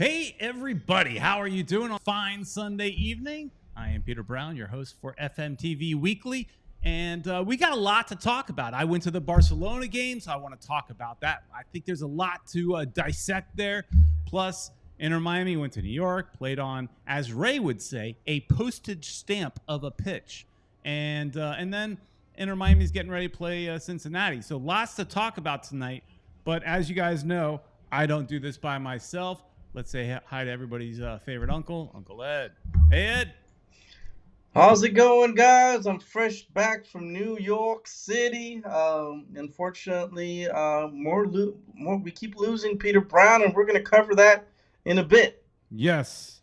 Hey, everybody. How are you doing on a fine Sunday evening? I am Peter Brown, your host for FMTV Weekly, and we got a lot to talk about. I went to the Barcelona game, so I want to talk about that. I think there's a lot to dissect there. Plus, Inter Miami went to New York, played on, as Ray would say, a postage stamp of a pitch. And then Inter Miami's getting ready to play Cincinnati. So lots to talk about tonight. But as you guys know, I don't do this by myself. Let's say hi to everybody's favorite uncle, Uncle Ed. Hey, Ed. How's it going, guys? I'm fresh back from New York City. Unfortunately, more we keep losing Peter Brown, and we're going to cover that in a bit. Yes.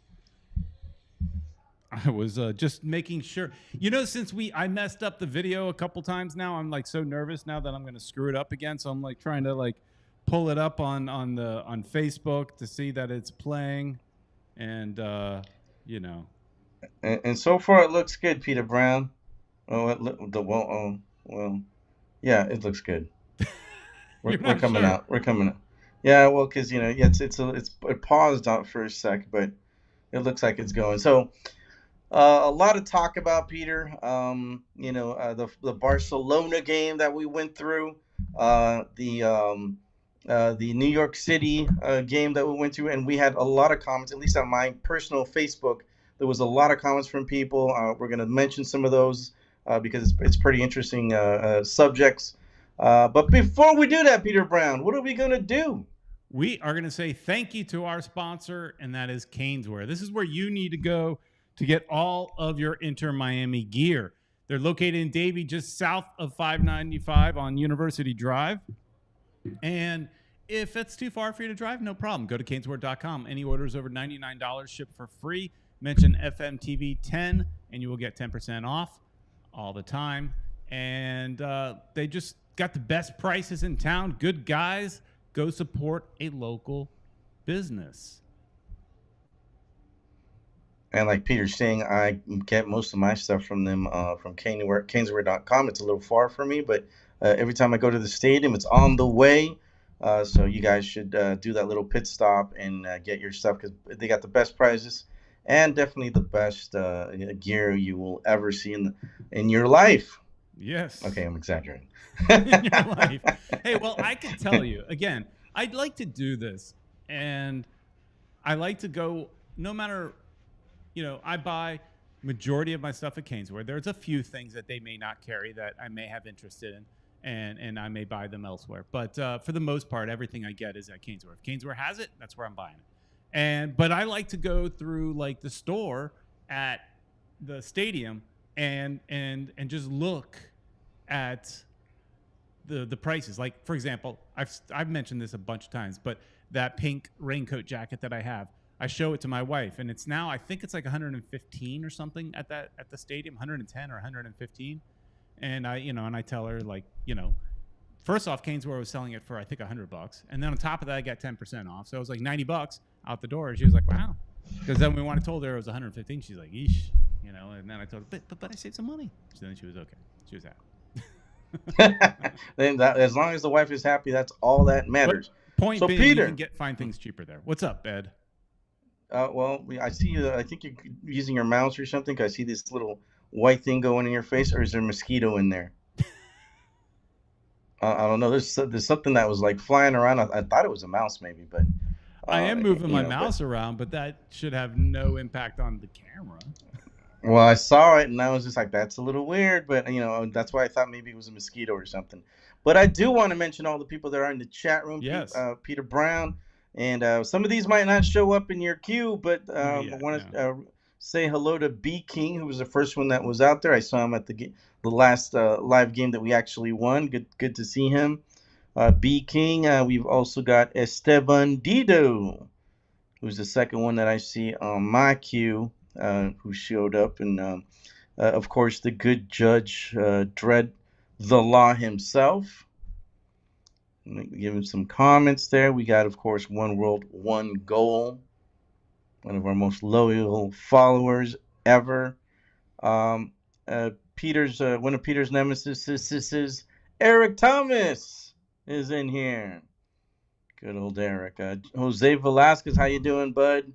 I was just making sure. You know, since I messed up the video a couple times now, I'm like so nervous now that I'm going to screw it up again. So I'm like trying to pull it up on Facebook to see that it's playing, and you know. And so far, it looks good, Peter Brown. Oh, yeah, it looks good. We're coming sure. out. We're coming out. Yeah, well, because it paused out for a sec, but it looks like it's going. So a lot of talk about Peter. The Barcelona game that we went through, the New York City game that we went through, and we had a lot of comments. At least on my personal Facebook, there was a lot of comments from people. We're going to mention some of those because it's pretty interesting subjects. But before we do that, Peter Brown, what are we going to do? We are going to say thank you to our sponsor, and that is Caneswear. This is where you need to go to get all of your Inter Miami gear. They're located in Davie, just south of 595 on University Drive. And if it's too far for you to drive, no problem. Go to caneswear.com. Any orders over $99 ship for free. Mention FMTV 10 and you will get 10% off all the time. And they just got the best prices in town. Good guys. Go support a local business. And like Peter's saying, I get most of my stuff from them from caneswear.com. It's a little far for me, but every time I go to the stadium, it's on the way. So you guys should do that little pit stop and get your stuff because they got the best prices and definitely the best gear you will ever see in your life. Yes. Okay, I'm exaggerating. In your life. Hey, well, I can tell you, again, I'd like to do this, and I like to go no matter, I buy majority of my stuff at Caneswear. There's a few things that they may not carry that I may have interest in, and I may buy them elsewhere. But for the most part, everything I get is at Caneswear. If Caneswear has it, that's where I'm buying it. But I like to go through the store at the stadium and just look at the prices. Like, for example, I've mentioned this a bunch of times, but that pink raincoat jacket that I have, I show it to my wife, and it's now, I think it's like 115 or something at the stadium, 110 or 115. And I tell her, first off, Caneswear was selling it for I think $100, and then on top of that, I got 10% off, so it was like $90 out the door. And she was like, "Wow," because then when I told her it was 115, she's like, "Eesh," And then I told her, "But I saved some money." So then she was okay. She was happy. Then as long as the wife is happy, that's all that matters. But point being, Peter, you can find things cheaper there. What's up, Ed? Well, I see you. I think you're using your mouse or something. 'Cause I see this little white thing going in your face, or is there a mosquito in there? I don't know. There's something that was flying around. I thought it was a mouse, maybe, but I am moving my mouse around, but that should have no impact on the camera. Well, I saw it, and I was just like, "That's a little weird," but that's why I thought maybe it was a mosquito or something. But I do want to mention all the people that are in the chat room. Yes. Peter Brown. And some of these might not show up in your queue, but I want to say hello to B King, who was the first one that was out there. I saw him at the last live game that we actually won. Good to see him. B King. We've also got Esteban Dido, who's the second one that I see on my queue, who showed up. And, of course, the good judge, Drv the Law himself. Give him some comments there. We got, of course, One World, One Goal, one of our most loyal followers ever. One of Peter's nemesis is Eric Thomas is in here. Good old Eric. Jose Velasquez, how you doing, bud?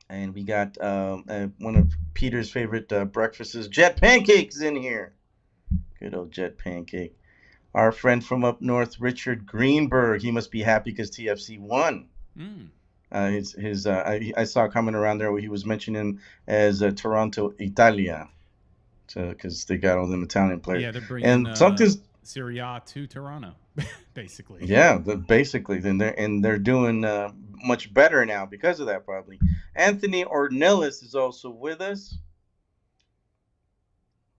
And we got one of Peter's favorite breakfasts, Jet Pancakes, in here. Good old Jet Pancake. Our friend from up north, Richard Greenberg. He must be happy because TFC won. I saw a comment around there where he was mentioning as Toronto Italia, because they got all them Italian players. Yeah, they're bringing Serie A to Toronto, basically. Yeah, basically. They're doing much better now because of that, probably. Anthony Ornelas is also with us.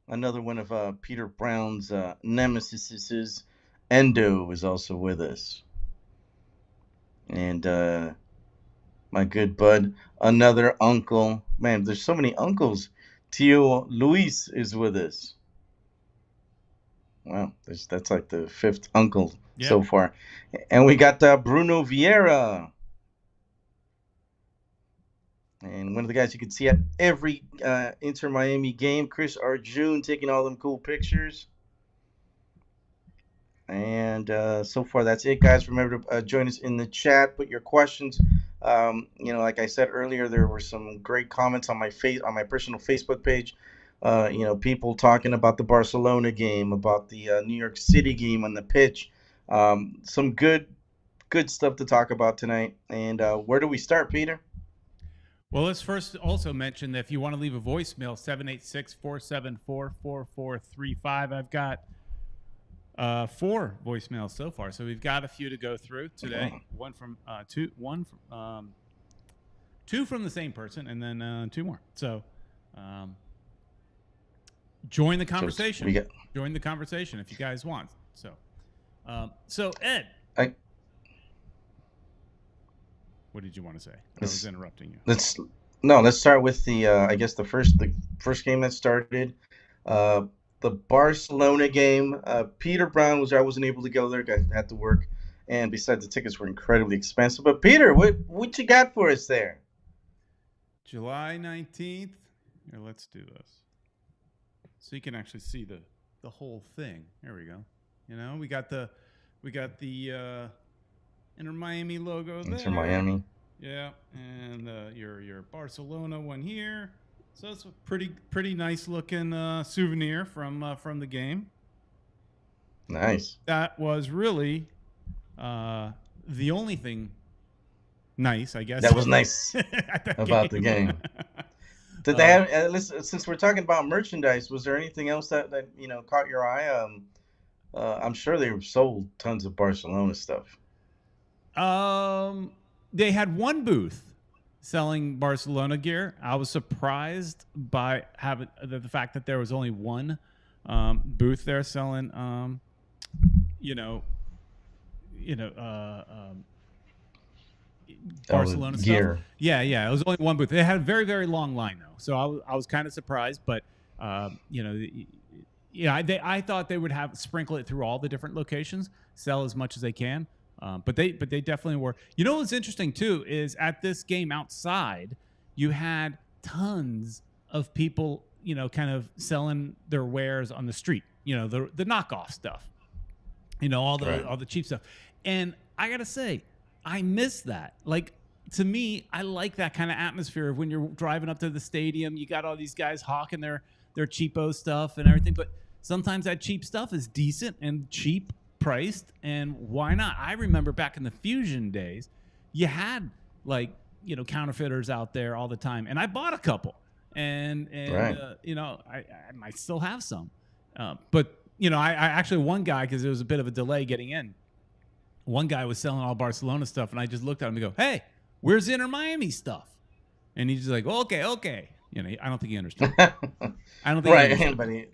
Another one of Peter Brown's nemesis, Endo, is also with us. And my good bud, another uncle. Man, there's so many uncles. Tio Luis is with us. Wow, that's like the fifth uncle so far. And we got Bruno Vieira. And one of the guys you can see at every Inter Miami game, Chris Arjun, taking all them cool pictures. And so far, that's it, guys. Remember to join us in the chat. Put your questions. Like I said earlier, there were some great comments on my personal Facebook page. People talking about the Barcelona game, about the New York City game on the pitch. Some good stuff to talk about tonight. And where do we start, Peter? Well, let's first also mention that if you want to leave a voicemail, 786-474-4435. I've got 4 voicemails so far, so we've got a few to go through today. One from two from the same person, and then 2 more. So join the conversation. Join the conversation if you guys want. So Ed, what did you want to say? I was interrupting you. Let's start with the first game that started. The Barcelona game. Peter Brown I wasn't able to go there. Had to work, and besides, the tickets were incredibly expensive. But Peter, what you got for us there? July 19th. Here, let's do this, so you can actually see the whole thing. There we go. We got the Inter Miami logo there. Inter Miami. Yeah, and your Barcelona one here. So it's a pretty nice looking souvenir from the game. Nice. That was really the only thing nice, I guess. That was nice about the game. Did they have? Since we're talking about merchandise, was there anything else that caught your eye? I'm sure they sold tons of Barcelona stuff. They had one booth selling Barcelona gear. I was surprised by the fact that there was only one booth there selling, Barcelona gear. Stuff. Yeah. It was only one booth. They had a very, very long line though, so I was kind of surprised. But I thought they would sprinkle it through all the different locations, sell as much as they can. But they definitely were. What's interesting too is at this game outside, you had tons of people, kind of selling their wares on the street. The knockoff stuff. All the cheap stuff. And I gotta say, I miss that. Like, to me, I like that kind of atmosphere of when you're driving up to the stadium. You got all these guys hawking their cheapo stuff and everything, but sometimes that cheap stuff is decent and cheap priced, and why not? I remember back in the Fusion days, you had counterfeiters out there all the time, and I bought a couple, and right. I might still have some, but I actually, one guy, because there was a bit of a delay getting in, one guy was selling all Barcelona stuff, and I just looked at him and go, "Hey, where's Inter Miami stuff?" And he's just like, "Okay." I don't think he understood. I don't think right, he understood.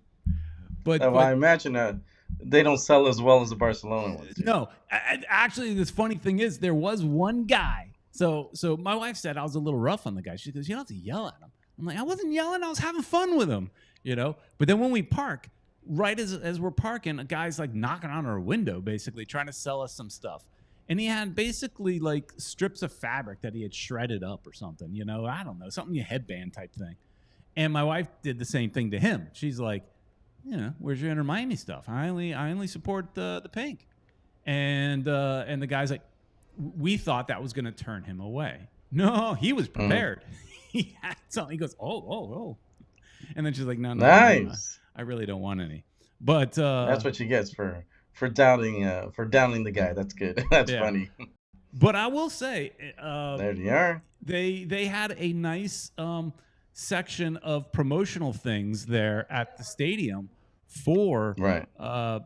But I imagine they don't sell as well as the Barcelona ones. No, actually, this funny thing is there was one guy. So my wife said I was a little rough on the guy. She goes, "You don't have to yell at him." I'm like, "I wasn't yelling. I was having fun with him, But then when we park, right as we're parking, a guy's like knocking on our window, basically trying to sell us some stuff. And he had basically like strips of fabric that he had shredded up or something, I don't know, something, a headband type thing. And my wife did the same thing to him. She's like, "Where's your Inter Miami stuff? I only support the pink." And the guy's like, we thought that was going to turn him away. No, he was prepared. He had something. He goes, oh. And then she's like, no, nice. I really don't want any. But that's what she gets for doubting the guy. That's good. That's funny. But I will say, there they are. They had a nice section of promotional things there at the stadium for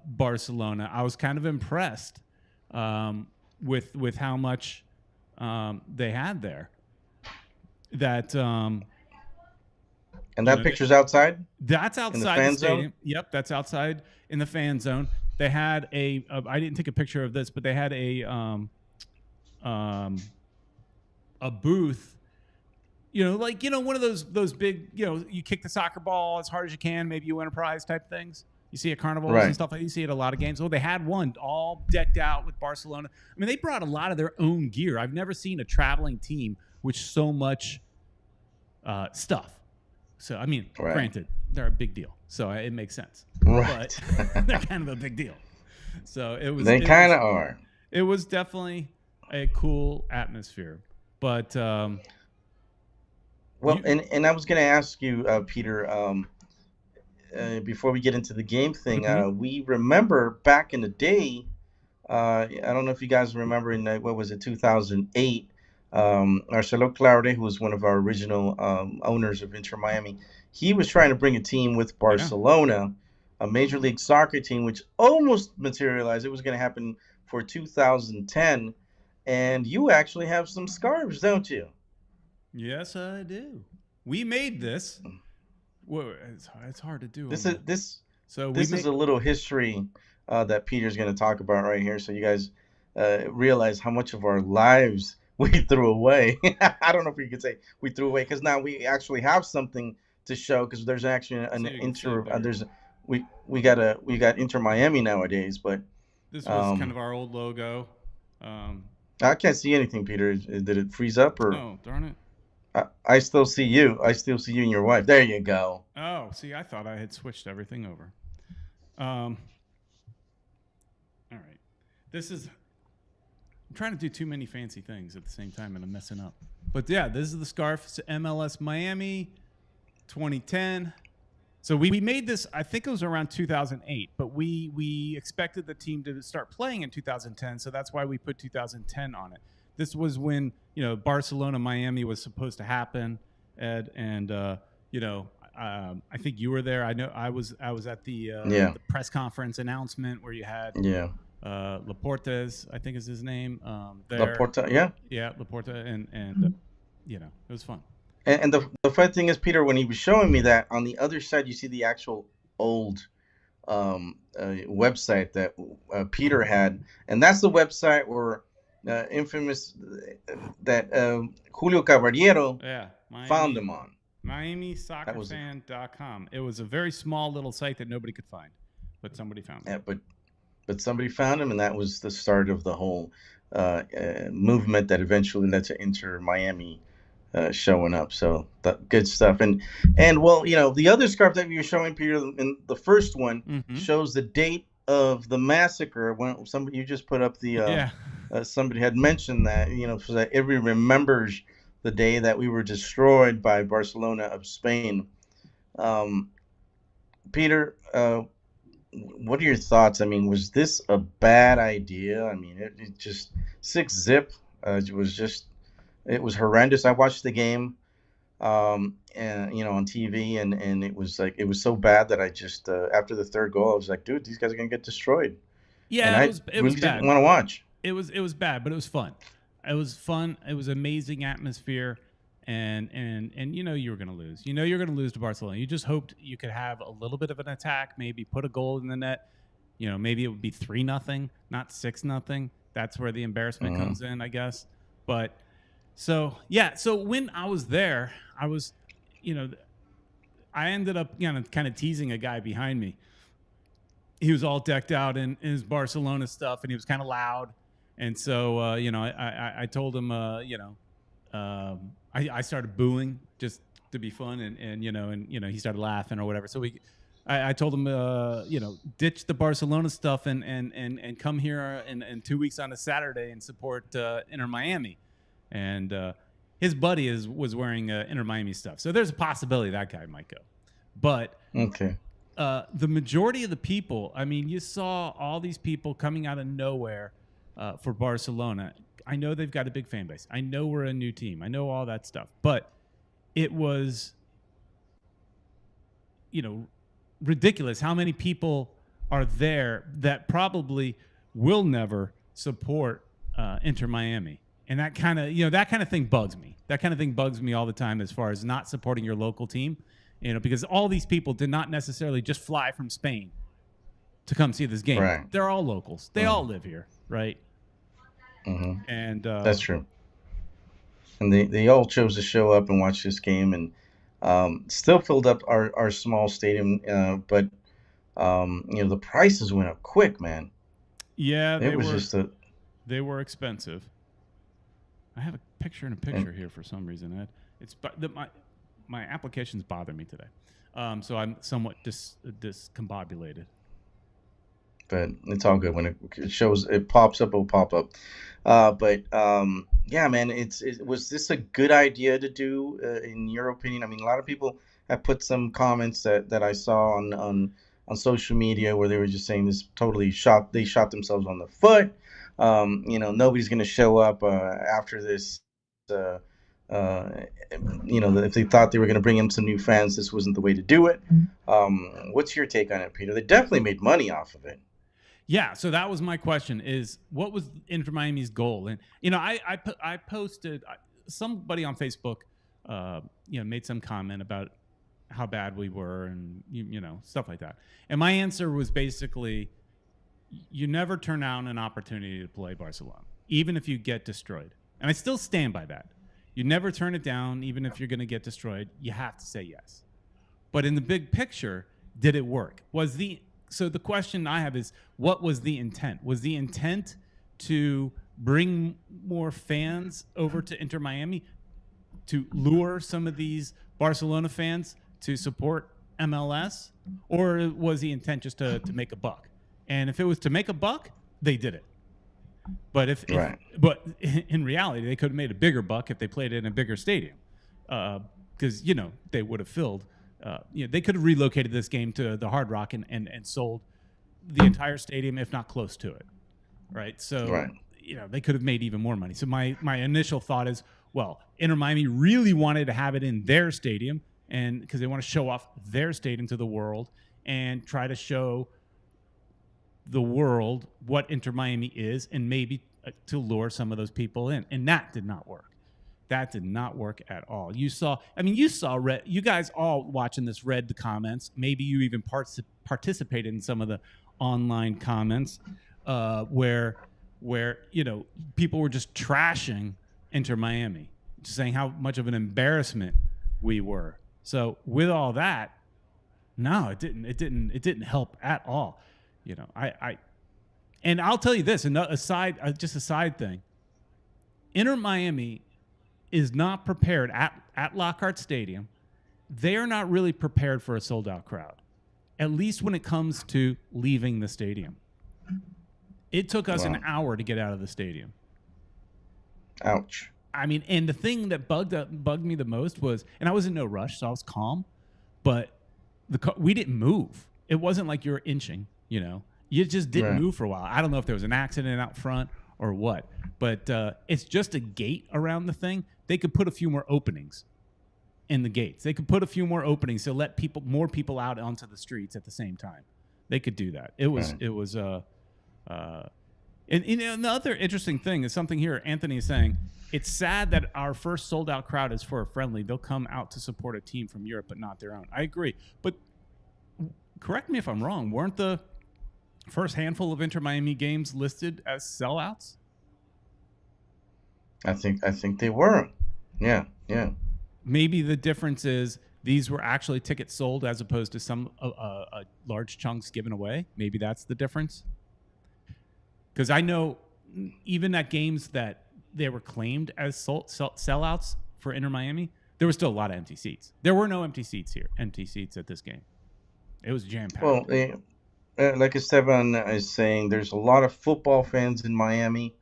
Barcelona. I was kind of impressed with how much they had there. That and that picture's outside? That's outside the stadium. Zone? Yep, that's outside in the fan zone. They had I didn't take a picture of this, but they had a booth, one of those big, you kick the soccer ball as hard as you can, maybe you win a prize type things. You see at carnivals and stuff like that. You see at a lot of games. Oh, they had one all decked out with Barcelona. I mean, they brought a lot of their own gear. I've never seen a traveling team with so much stuff. So, I mean, granted, they're a big deal, so it makes sense. Right. But they're kind of a big deal. So it was. They kind of are. It was definitely a cool atmosphere, but and I was going to ask you, Peter, before we get into the game thing, we remember back in the day. I don't know if you guys remember in what was it, 2008. Marcelo Claure, who was one of our original owners of Inter Miami, he was trying to bring a team with Barcelona, a Major League Soccer team, which almost materialized. It was going to happen for 2010. And you actually have some scarves, don't you? Yes, I do. We made this. Well, it's hard to do. This is a little history that Peter's going to talk about right here, so you guys realize how much of our lives we threw away. I don't know if you could say we threw away, because now we actually have something to show, because there's actually we got Inter Miami nowadays, but this was kind of our old logo. I can't see anything, Peter. Did it freeze up or? No, darn it. I still see you. I still see you and your wife. There you go. Oh, see, I thought I had switched everything over. All right. I'm trying to do too many fancy things at the same time, and I'm messing up. But yeah, this is the scarf. It's MLS Miami 2010. So we made this, I think it was around 2008, but we expected the team to start playing in 2010, so that's why we put 2010 on it. This was when, Barcelona Miami was supposed to happen, Ed, and I think you were there. I know I was at the press conference announcement where you had Laporta's, I think is his name. Laporta, yeah, Laporta, and it was fun. And the fun thing is, Peter, when he was showing me that, on the other side you see the actual old website that Peter had, and that's the website where infamous that Julio Caballero found him on. MiamiSoccerFan.com. It was a very small little site that nobody could find, but somebody found it. Yeah, but somebody found him, and that was the start of the whole movement that eventually led to Inter Miami showing up. So good stuff. And well, the other scarf that you were showing, Peter, in the first one shows the date of the massacre. When somebody, you just put up the somebody had mentioned that, so that everybody remembers the day that we were destroyed by Barcelona of Spain. Peter, what are your thoughts? I mean, was this a bad idea? I mean, it just 6-zip. It was horrendous. I watched the game, and on TV, and it was so bad that I just after the third goal, I was like, dude, these guys are gonna get destroyed. Yeah, and it was bad. Didn't want to watch. It was bad, but it was fun. It was fun. It was amazing atmosphere, and you were gonna lose. You're gonna lose to Barcelona. You just hoped you could have a little bit of an attack, maybe put a goal in the net. Maybe it would be 3-0, not 6-0. That's where the embarrassment comes in, I guess. But so when I was there, I was, I ended up kind of teasing a guy behind me. He was all decked out in his Barcelona stuff, and he was kind of loud. And so, I told him, I started booing just to be fun, and he started laughing or whatever. So I told him, ditch the Barcelona stuff and come here in 2 weeks on a Saturday and support Inter Miami. And his buddy was wearing Inter Miami stuff. So there's a possibility that guy might go. But okay. The majority of the people, I mean, you saw all these people coming out of nowhere for Barcelona. I know they've got a big fan base. I know we're a new team. I know all that stuff. But it was, ridiculous how many people are there that probably will never support Inter Miami. And that kind of thing bugs me. That kind of thing bugs me all the time as far as not supporting your local team, because all these people did not necessarily just fly from Spain to come see this game. Right. They're all locals. They all live here, right? Mm-hmm. And that's true. And they all chose to show up and watch this game, and still filled up our small stadium. But the prices went up quick, man. Yeah, they were expensive. I have a picture in a picture here for some reason, Ed. My applications bother me today, so I'm somewhat discombobulated. But it's all good when it pops up. It'll pop up. Yeah, man, was this a good idea to do in your opinion? I mean, a lot of people have put some comments that I saw on social media where they were just saying this totally they shot themselves on the foot. Nobody's going to show up after this. If they thought they were going to bring in some new fans, this wasn't the way to do it. What's your take on it, Peter? They definitely made money off of it. Yeah, so that was my question: is what was Inter Miami's goal? And I posted, somebody on Facebook, made some comment about how bad we were and stuff like that. And my answer was basically, you never turn down an opportunity to play Barcelona, even if you get destroyed. And I still stand by that. You never turn it down, even if you're going to get destroyed. You have to say yes. But in the big picture, did it work? So the question I have is, what was the intent? Was the intent to bring more fans over to Inter Miami, to lure some of these Barcelona fans to support MLS? Or was the intent just to make a buck? And if it was to make a buck, they did it. But but in reality, they could have made a bigger buck if they played in a bigger stadium, because they would have filled. They could have relocated this game to the Hard Rock and sold the entire stadium, if not close to it, right? So they could have made even more money. So my initial thought is, well, Inter Miami really wanted to have it in their stadium, and because they want to show off their stadium to the world and try to show the world what Inter Miami is, and maybe to lure some of those people in. And that did not work. That did not work at all. You saw you guys all watching this read the comments. Maybe you even participated in some of the online comments where people were just trashing Inter Miami, just saying how much of an embarrassment we were. So with all that, no, it didn't help at all. And I'll tell you this, just a side thing. Inter Miami is not prepared at Lockhart Stadium. They are not really prepared for a sold-out crowd, at least when it comes to leaving the stadium. It took us an hour to get out of the stadium. Ouch. I mean, and the thing that bugged me the most was, and I was in no rush, so I was calm, but we didn't move. It wasn't like you were inching, You just didn't move for a while. I don't know if there was an accident out front or what, but it's just a gate around the thing. They could put a few more openings in the gates. They could put a few more openings to let more people out onto the streets at the same time. They could do that. And the other interesting thing is something here Anthony is saying. It's sad that our first sold out crowd is for a friendly. They'll come out to support a team from Europe, but not their own. I agree. But correct me if I'm wrong. Weren't the first handful of Inter Miami games listed as sellouts? I think they were. Yeah. Maybe the difference is these were actually tickets sold as opposed to some large chunks given away. Maybe that's the difference. Because I know even at games that they were claimed as sellouts for Inter Miami, there were still a lot of empty seats. There were no empty seats here, empty seats at this game. It was jam Well, packed. like Esteban is saying, there's a lot of football fans in Miami.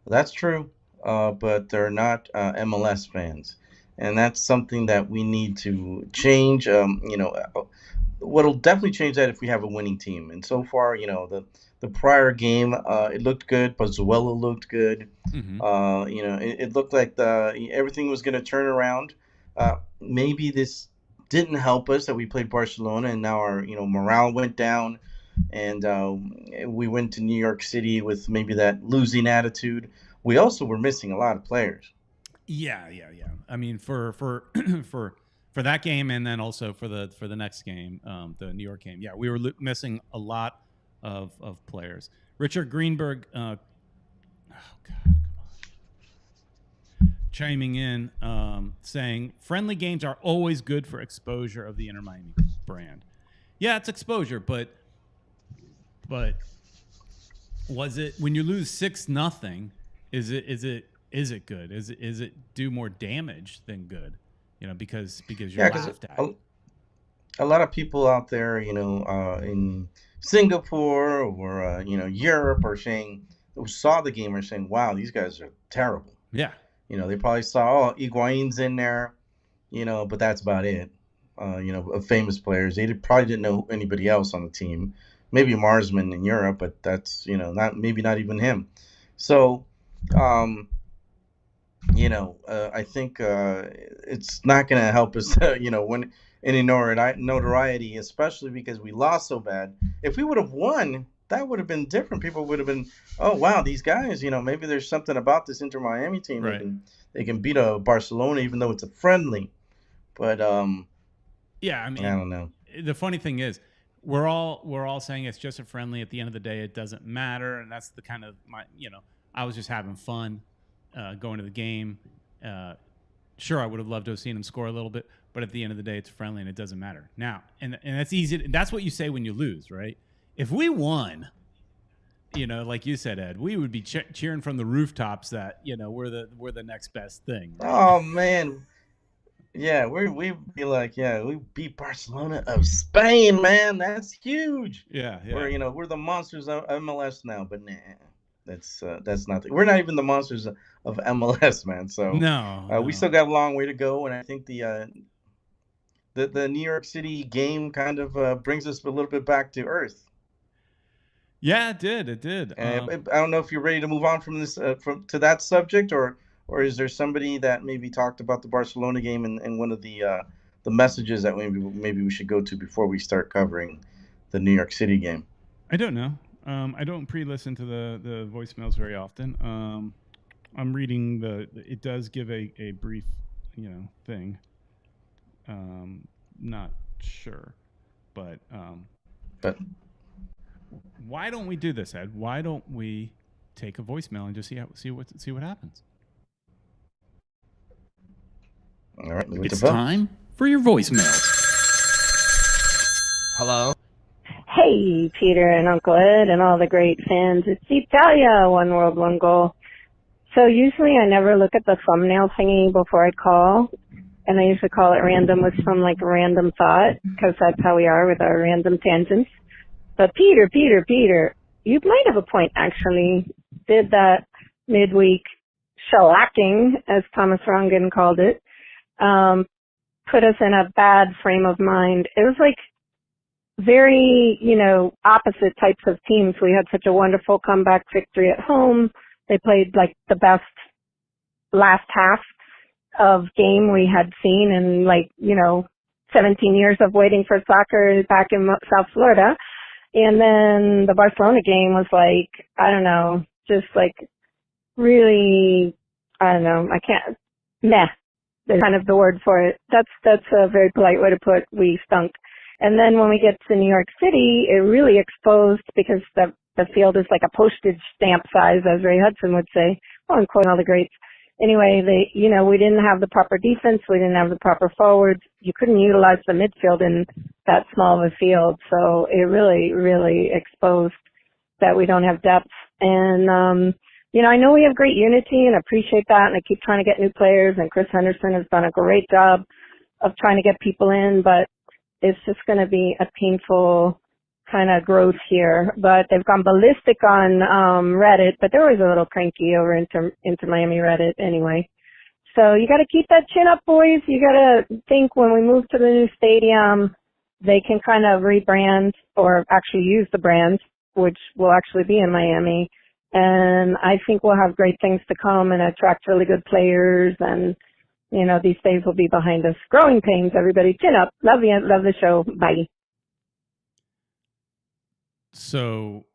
That's true, but they're not MLS fans, and that's something that we need to change. What'll definitely change that if we have a winning team. And so far, the prior game, it looked good. Pozuelo looked good. Mm-hmm. It looked like everything was going to turn around. Maybe this didn't help us that we played Barcelona, and now our morale went down, and we went to New York City with maybe that losing attitude. We also were missing a lot of players. Yeah. I mean, for for that game, and then also for the next game, the New York game. Yeah, we were missing a lot of players. Richard Greenberg, oh God, come on, chiming in, saying friendly games are always good for exposure of the Inter Miami brand. Yeah, it's exposure, but was it when you lose 6-0? Is it good? Is it do more damage than good? Because you're Because laughed at. a lot of people out there, in Singapore or Europe, are saying who saw the game are saying, "Wow, these guys are terrible." Yeah. They probably saw, oh, Higuain's in there, but that's about it. Of famous players, they probably didn't know anybody else on the team. Maybe Marsman in Europe, but that's not even him. So, um, I think it's not going to help us, win any notoriety, especially because we lost so bad. If we would have won, that would have been different. People would have been, oh wow, these guys, maybe there's something about this Inter Miami team. Right. They can beat a Barcelona even though it's a friendly. But yeah, I mean, I don't know. The funny thing is, we're all saying it's just a friendly. At the end of the day, it doesn't matter, and that's the kind of I was just having fun going to the game. Sure, I would have loved to have seen him score a little bit, but at the end of the day, it's friendly and it doesn't matter. Now, and that's easy. That's what you say when you lose, right? If we won, like you said, Ed, we would be cheering from the rooftops that we're the next best thing. Right? Oh man, yeah, we'd be like, yeah, we beat Barcelona of Spain, man. That's huge. Yeah. We're the monsters of MLS now, but nah, that's not. We're not even the monsters of MLS, man. So No. we still got a long way to go, and I think the New York City game kind of brings us a little bit back to earth. Yeah, it did. It did. I don't know if you're ready to move on from this to that subject, or is there somebody that maybe talked about the Barcelona game and one of the messages that maybe we should go to before we start covering the New York City game? I don't know. I don't pre-listen to the voicemails very often. I'm reading it does give a brief, thing. Not sure, but why don't we do this, Ed? Why don't we take a voicemail and just see what happens? All right, it's time for your voicemail. Hello. Hey, Peter and Uncle Ed and all the great fans. It's Italia, One World, One Goal. So usually I never look at the thumbnail thingy before I call, and I usually call it random with some like random thought, because that's how we are with our random tangents. But Peter, you might have a point actually. Did that midweek shellacking, as Thomas Rongen called it, put us in a bad frame of mind. It was like very, opposite types of teams. We had such a wonderful comeback victory at home. They played like the best last half of game we had seen in 17 years of waiting for soccer back in South Florida. And then the Barcelona game was like, I don't know, just like really, I don't know, meh. There's kind of the word for it. That's a very polite way to put we stunk. And then when we get to New York City, it really exposed, because the field is like a postage stamp size, as Ray Hudson would say. Oh, I'm quoting all the greats. Anyway, we didn't have the proper defense. We didn't have the proper forwards. You couldn't utilize the midfield in that small of a field. So it really, really exposed that we don't have depth. And, I know we have great unity and appreciate that. And I keep trying to get new players, and Chris Henderson has done a great job of trying to get people in. But it's just going to be a painful kind of growth here. But they've gone ballistic on Reddit, but they're always a little cranky over into Miami Reddit anyway. So you got to keep that chin up, boys. You got to think when we move to the new stadium, they can kind of rebrand or actually use the brand, which will actually be in Miami. And I think we'll have great things to come and attract really good players. And, you know, these days will be behind us. Growing pains, everybody. Chin up. Love you. Love the show. Bye. So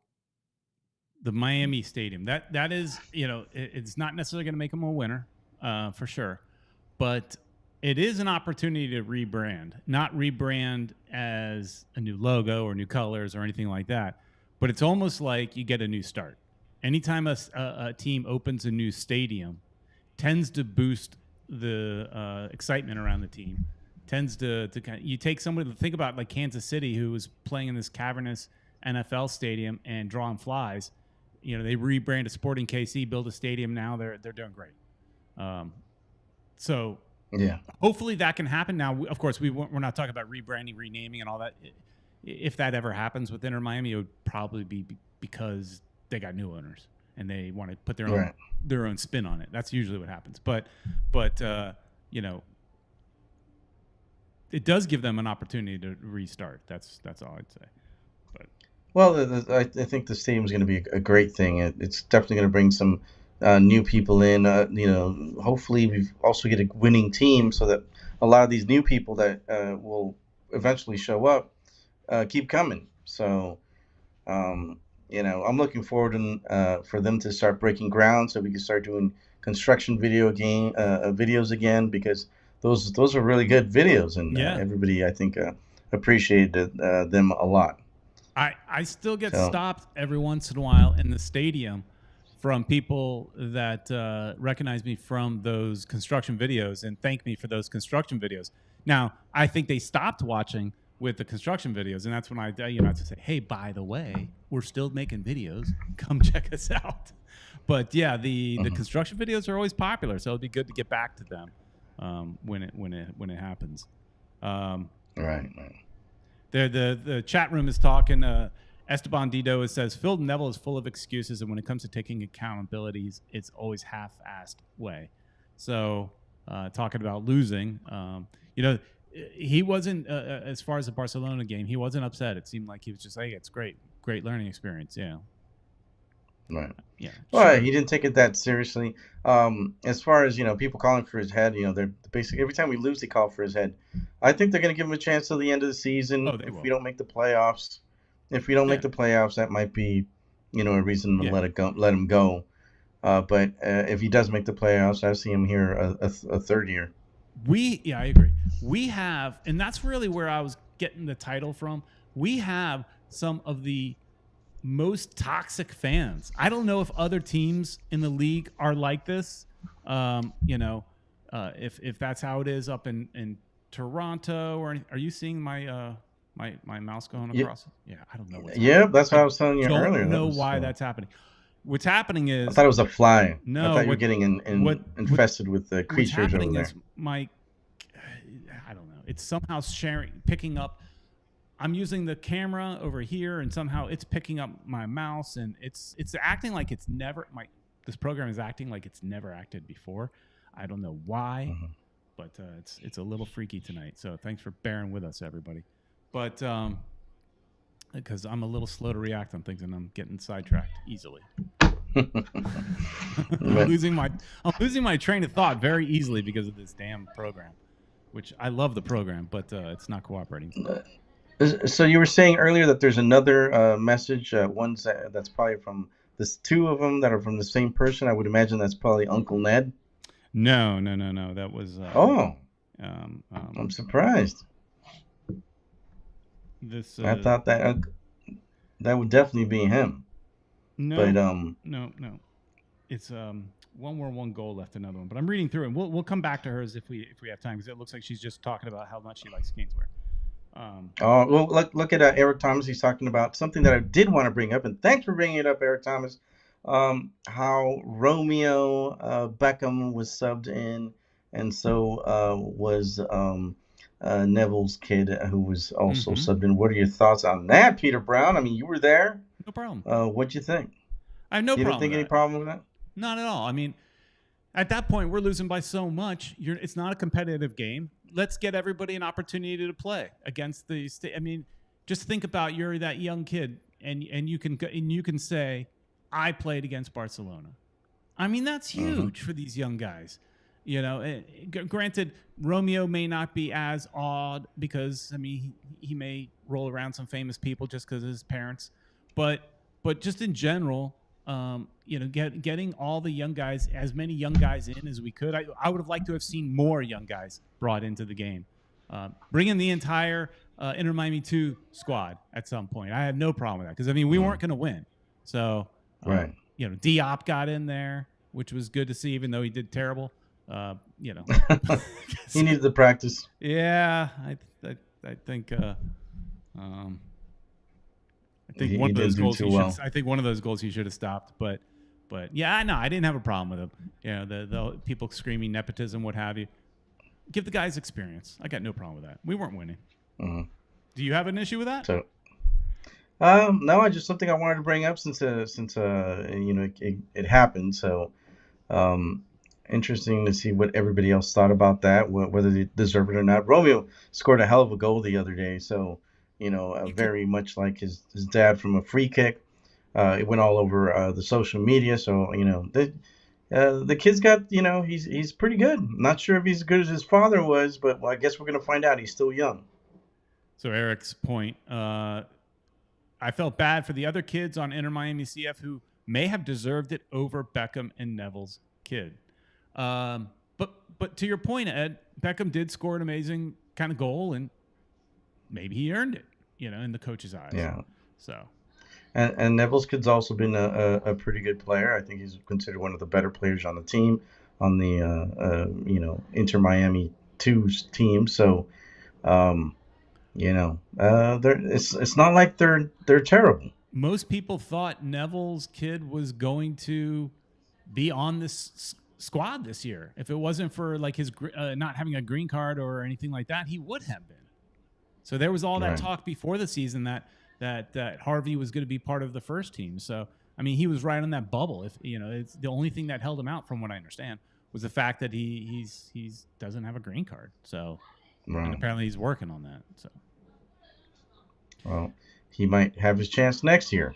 the Miami Stadium, that is, you know, it's not necessarily going to make them a winner, for sure. But it is an opportunity to rebrand, not rebrand as a new logo or new colors or anything like that. But it's almost like you get a new start. Anytime a team opens a new stadium, tends to boost the excitement around the team. Tends to kind of, you take somebody to think about like Kansas City, who was playing in this cavernous NFL stadium and drawing flies. You know, they rebrand a Sporting KC, build a stadium. Now they're doing great. So yeah, hopefully that can happen. Now, of course, we're not talking about rebranding, renaming, and all that. If that ever happens with Inter Miami, it would probably be because they got new owners and they want to put their own spin on it. That's usually what happens. But you know, it does give them an opportunity to restart. That's all I'd say. But well, I think the stadium is going to be a great thing. It's definitely going to bring some new people in. You know, hopefully we also get a winning team so that a lot of these new people that will eventually show up keep coming. So. You know, I'm looking forward for them to start breaking ground so we can start doing construction videos again, because those are really good videos, and everybody I think appreciated them a lot. I still get stopped every once in a while in the stadium from people that recognize me from those construction videos and thank me for those construction videos. Now, I think they stopped watching with the construction videos, and that's when I have to say, hey, by the way, we're still making videos. Come check us out. But yeah, the construction videos are always popular, so it'd be good to get back to them when it happens. Right. The chat room is talking. Esteban Dido says Phil Neville is full of excuses, and when it comes to taking accountabilities, it's always half-assed way. So talking about losing, you know. He wasn't, as far as the Barcelona game, he wasn't upset. It seemed like he was just like, it's great learning experience. Yeah. Right. Yeah. Well, he didn't take it that seriously. As far as, you know, people calling for his head, you know, they're basically every time we lose, they call for his head. I think they're going to give him a chance till the end of the season. If we don't make the playoffs, that might be, you know, a reason to let him go. But if he does make the playoffs, I see him here a third year. I agree. We have, and that's really where I was getting the title from. We have some of the most toxic fans. I don't know if other teams in the league are like this. You know, if that's how it is up in Toronto, or are you seeing my my mouse going across? Yeah, I don't know. That's what I was telling you earlier. I don't know why that's happening. What's happening is I thought it was a fly. No, I thought you were getting infested with the creatures over there. What's happening is I don't know. It's somehow picking up. I'm using the camera over here, and somehow it's picking up my mouse, and it's acting like it's never. This program is acting like it's never acted before. I don't know why, but it's a little freaky tonight. So thanks for bearing with us, everybody. But because I'm a little slow to react on things, and I'm getting sidetracked easily. I'm losing my train of thought very easily because of this damn program, which I love the program, but it's not cooperating. So you were saying earlier that there's another message. One's that's probably from two of them that are from the same person. I would imagine that's probably Uncle Ned. No. That was. I'm surprised. I thought that would definitely be him. No, but no. It's one more, one goal left, another one. But I'm reading through it. We'll come back to hers if we have time, because it looks like she's just talking about how much she likes Gainswear. Well, look at Eric Thomas. He's talking about something that I did want to bring up, and thanks for bringing it up, Eric Thomas. How Romeo Beckham was subbed in, and so was Neville's kid who was also subbed in. What are your thoughts on that, Peter Brown? I mean, you were there. No problem. What'd you think? I have no problem. You didn't think any problem with that? Not at all. I mean, at that point, we're losing by so much. It's not a competitive game. Let's get everybody an opportunity to play against the state. I mean, just think about you're that young kid, and you can say, I played against Barcelona. I mean, that's huge for these young guys. You know, granted, Romeo may not be as awed because, I mean, he may roll around some famous people just because of his parents. But just in general, you know, getting all the young guys, as many young guys in as we could. I would have liked to have seen more young guys brought into the game. Bring in the entire Inter Miami 2 squad at some point. I have no problem with that because, I mean, we weren't going to win. So, right. You know, Diop got in there, which was good to see, even though he did terrible. You know, he needed the practice. Yeah, I think. I think one of those goals. I think one of those goals he should have stopped. But yeah, no, I didn't have a problem with him. You know, the people screaming nepotism, what have you. Give the guys experience. I got no problem with that. We weren't winning. Do you have an issue with that? So, no, I just something I wanted to bring up since you know it happened. So, interesting to see what everybody else thought about that, whether they deserve it or not. Romeo scored a hell of a goal the other day. So, you know, very much like his dad from a free kick. It went all over the social media. So, you know, the kid's got, you know, he's pretty good. Not sure if he's as good as his father was, but I guess we're going to find out. He's still young. So Eric's point, I felt bad for the other kids on Inter Miami CF who may have deserved it over Beckham and Neville's kid. But to your point, Ed, Beckham did score an amazing kind of goal, and maybe he earned it, you know, in the coach's eyes. Yeah. So. And Neville's kid's also been a pretty good player. I think he's considered one of the better players on the team, on the you know, Inter Miami 2's team. So, you know, it's not like they're terrible. Most people thought Neville's kid was going to be on this squad this year. If it wasn't for like his not having a green card or anything like that, he would have been. So there was all that talk before the season that Harvey was going to be part of the first team. So I mean, he was right on that bubble. If you know, it's the only thing that held him out, from what I understand, was the fact that he doesn't have a green card. So and apparently he's working on that. So well, he might have his chance next year.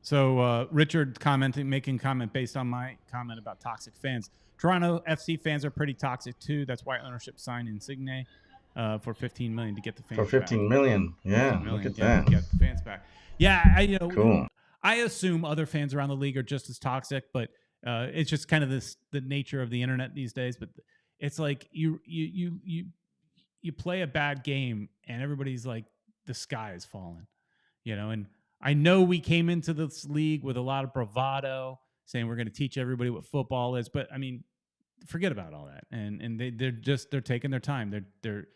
So Richard making comment based on my comment about toxic fans. Toronto FC fans are pretty toxic too. That's why ownership signed Insigne for $15 million to get the fans for $15 million. Yeah, $15 million, look at that. Get the fans back. Yeah, cool. I assume other fans around the league are just as toxic, but it's just kind of the nature of the internet these days. But it's like you play a bad game and everybody's like, the sky is falling, you know. And I know we came into this league with a lot of bravado, saying we're going to teach everybody what football is, but I mean, forget about all that. And they're taking their time. They're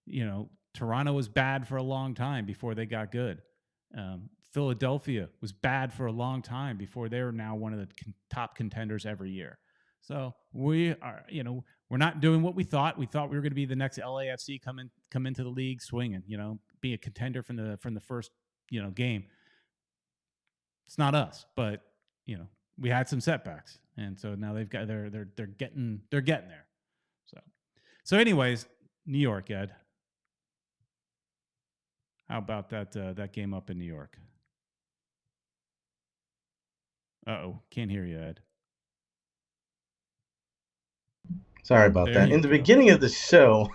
you know, Toronto was bad for a long time before they got good. Philadelphia was bad for a long time before they were now one of the top contenders every year. So we are, you know, we're not doing what we thought. We thought we were going to be the next LAFC come into the league swinging, you know, be a contender from the first, you know, game. It's not us, but you know, we had some setbacks, and so now they've got they're getting there. So anyways, New York, Ed. How about that game up in New York? Uh-oh, can't hear you, Ed. Sorry about that. In the beginning of the show,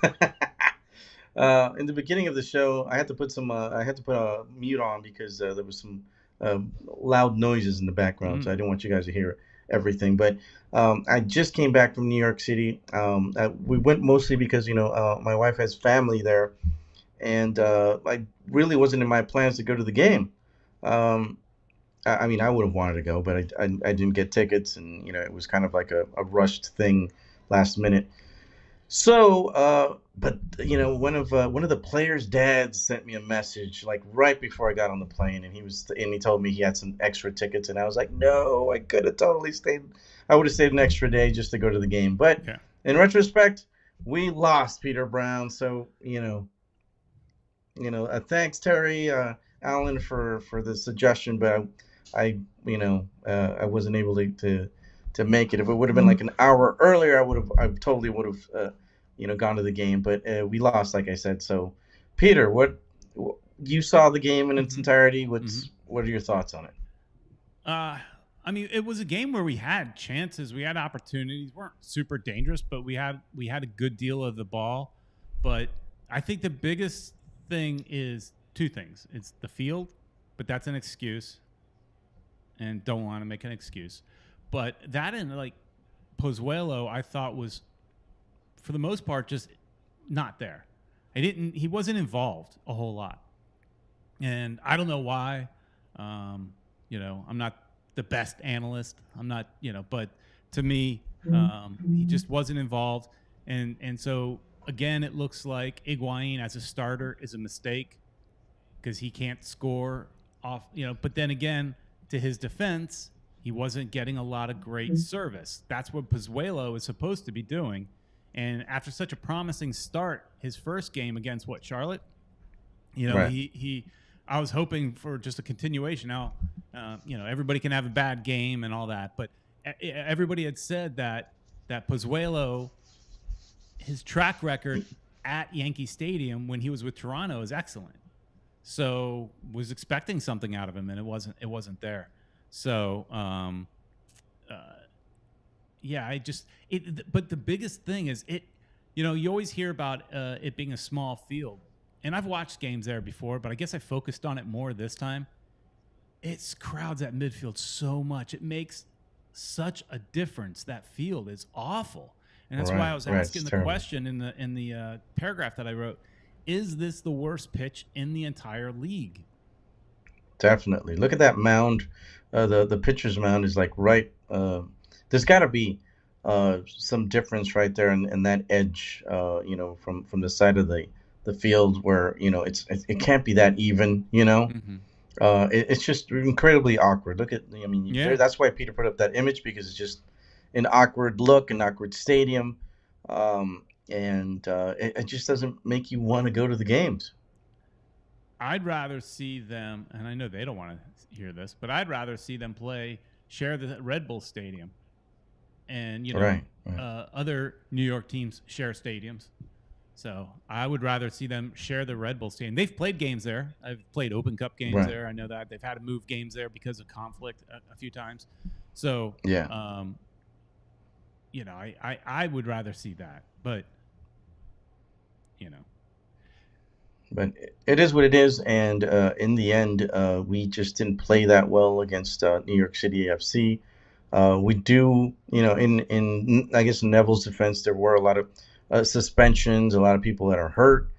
I had to put a mute on because there was some loud noises in the background, so I didn't want you guys to hear everything. But I just came back from New York City. We went mostly because, you know, my wife has family there, and I really wasn't in my plans to go to the game. I mean, I would have wanted to go, but I didn't get tickets, and you know, it was kind of like a rushed thing, last minute. So, but you know, one of the players' dads sent me a message like right before I got on the plane, and he told me he had some extra tickets, and I was like, no, I could have totally stayed. I would have stayed an extra day just to go to the game. But in retrospect, we lost, Peter Brown. So thanks Terry Allen for the suggestion, but I wasn't able to make it. If it would have been like an hour earlier, I totally would have gone to the game. But we lost, like I said. So, Peter, you saw the game in its entirety. What are your thoughts on it? I mean, it was a game where we had chances, we had opportunities. Weren't super dangerous, but we had a good deal of the ball. But I think the biggest thing is two things. It's the field, but that's an excuse, and don't want to make an excuse. But that and like Pozuelo, I thought was, for the most part, just not there. He wasn't involved a whole lot, and I don't know why. I'm not the best analyst. I'm not, but to me, he just wasn't involved, and so again, it looks like Higuain as a starter is a mistake because he can't score off, But then again, to his defense, he wasn't getting a lot of great service. That's what Pozuelo is supposed to be doing. And after such a promising start, his first game against Charlotte, right. I was hoping for just a continuation. Now, everybody can have a bad game and all that, but everybody had said that Pozuelo, his track record at Yankee Stadium when he was with Toronto is excellent. So was expecting something out of him, and it wasn't there. So, but the biggest thing is you always hear about it being a small field, and I've watched games there before, but I guess I focused on it more this time. It's crowds at midfield so much. It makes such a difference. That field is awful. And that's why I was asking the question in the paragraph that I wrote, is this the worst pitch in the entire league? Definitely. Look at that mound. The pitcher's mound is like right. There's got to be some difference right there in that edge, from the side of the field where, it can't be that even, Mm-hmm. It's just incredibly awkward. Look at, that's why Peter put up that image, because it's just an awkward look, an awkward stadium, and it just doesn't make you want to go to the games. I'd rather see them, and I know they don't want to hear this, but I'd rather see them share the Red Bull Stadium, and other New York teams share stadiums. So I would rather see them share the Red Bull Stadium. They've played games there. I've played Open Cup games there. I know that they've had to move games there because of conflict a few times. So I would rather see that, but But it is what it is, and in the end, we just didn't play that well against New York City FC. We do, in I guess Neville's defense, there were a lot of suspensions, a lot of people that are hurt,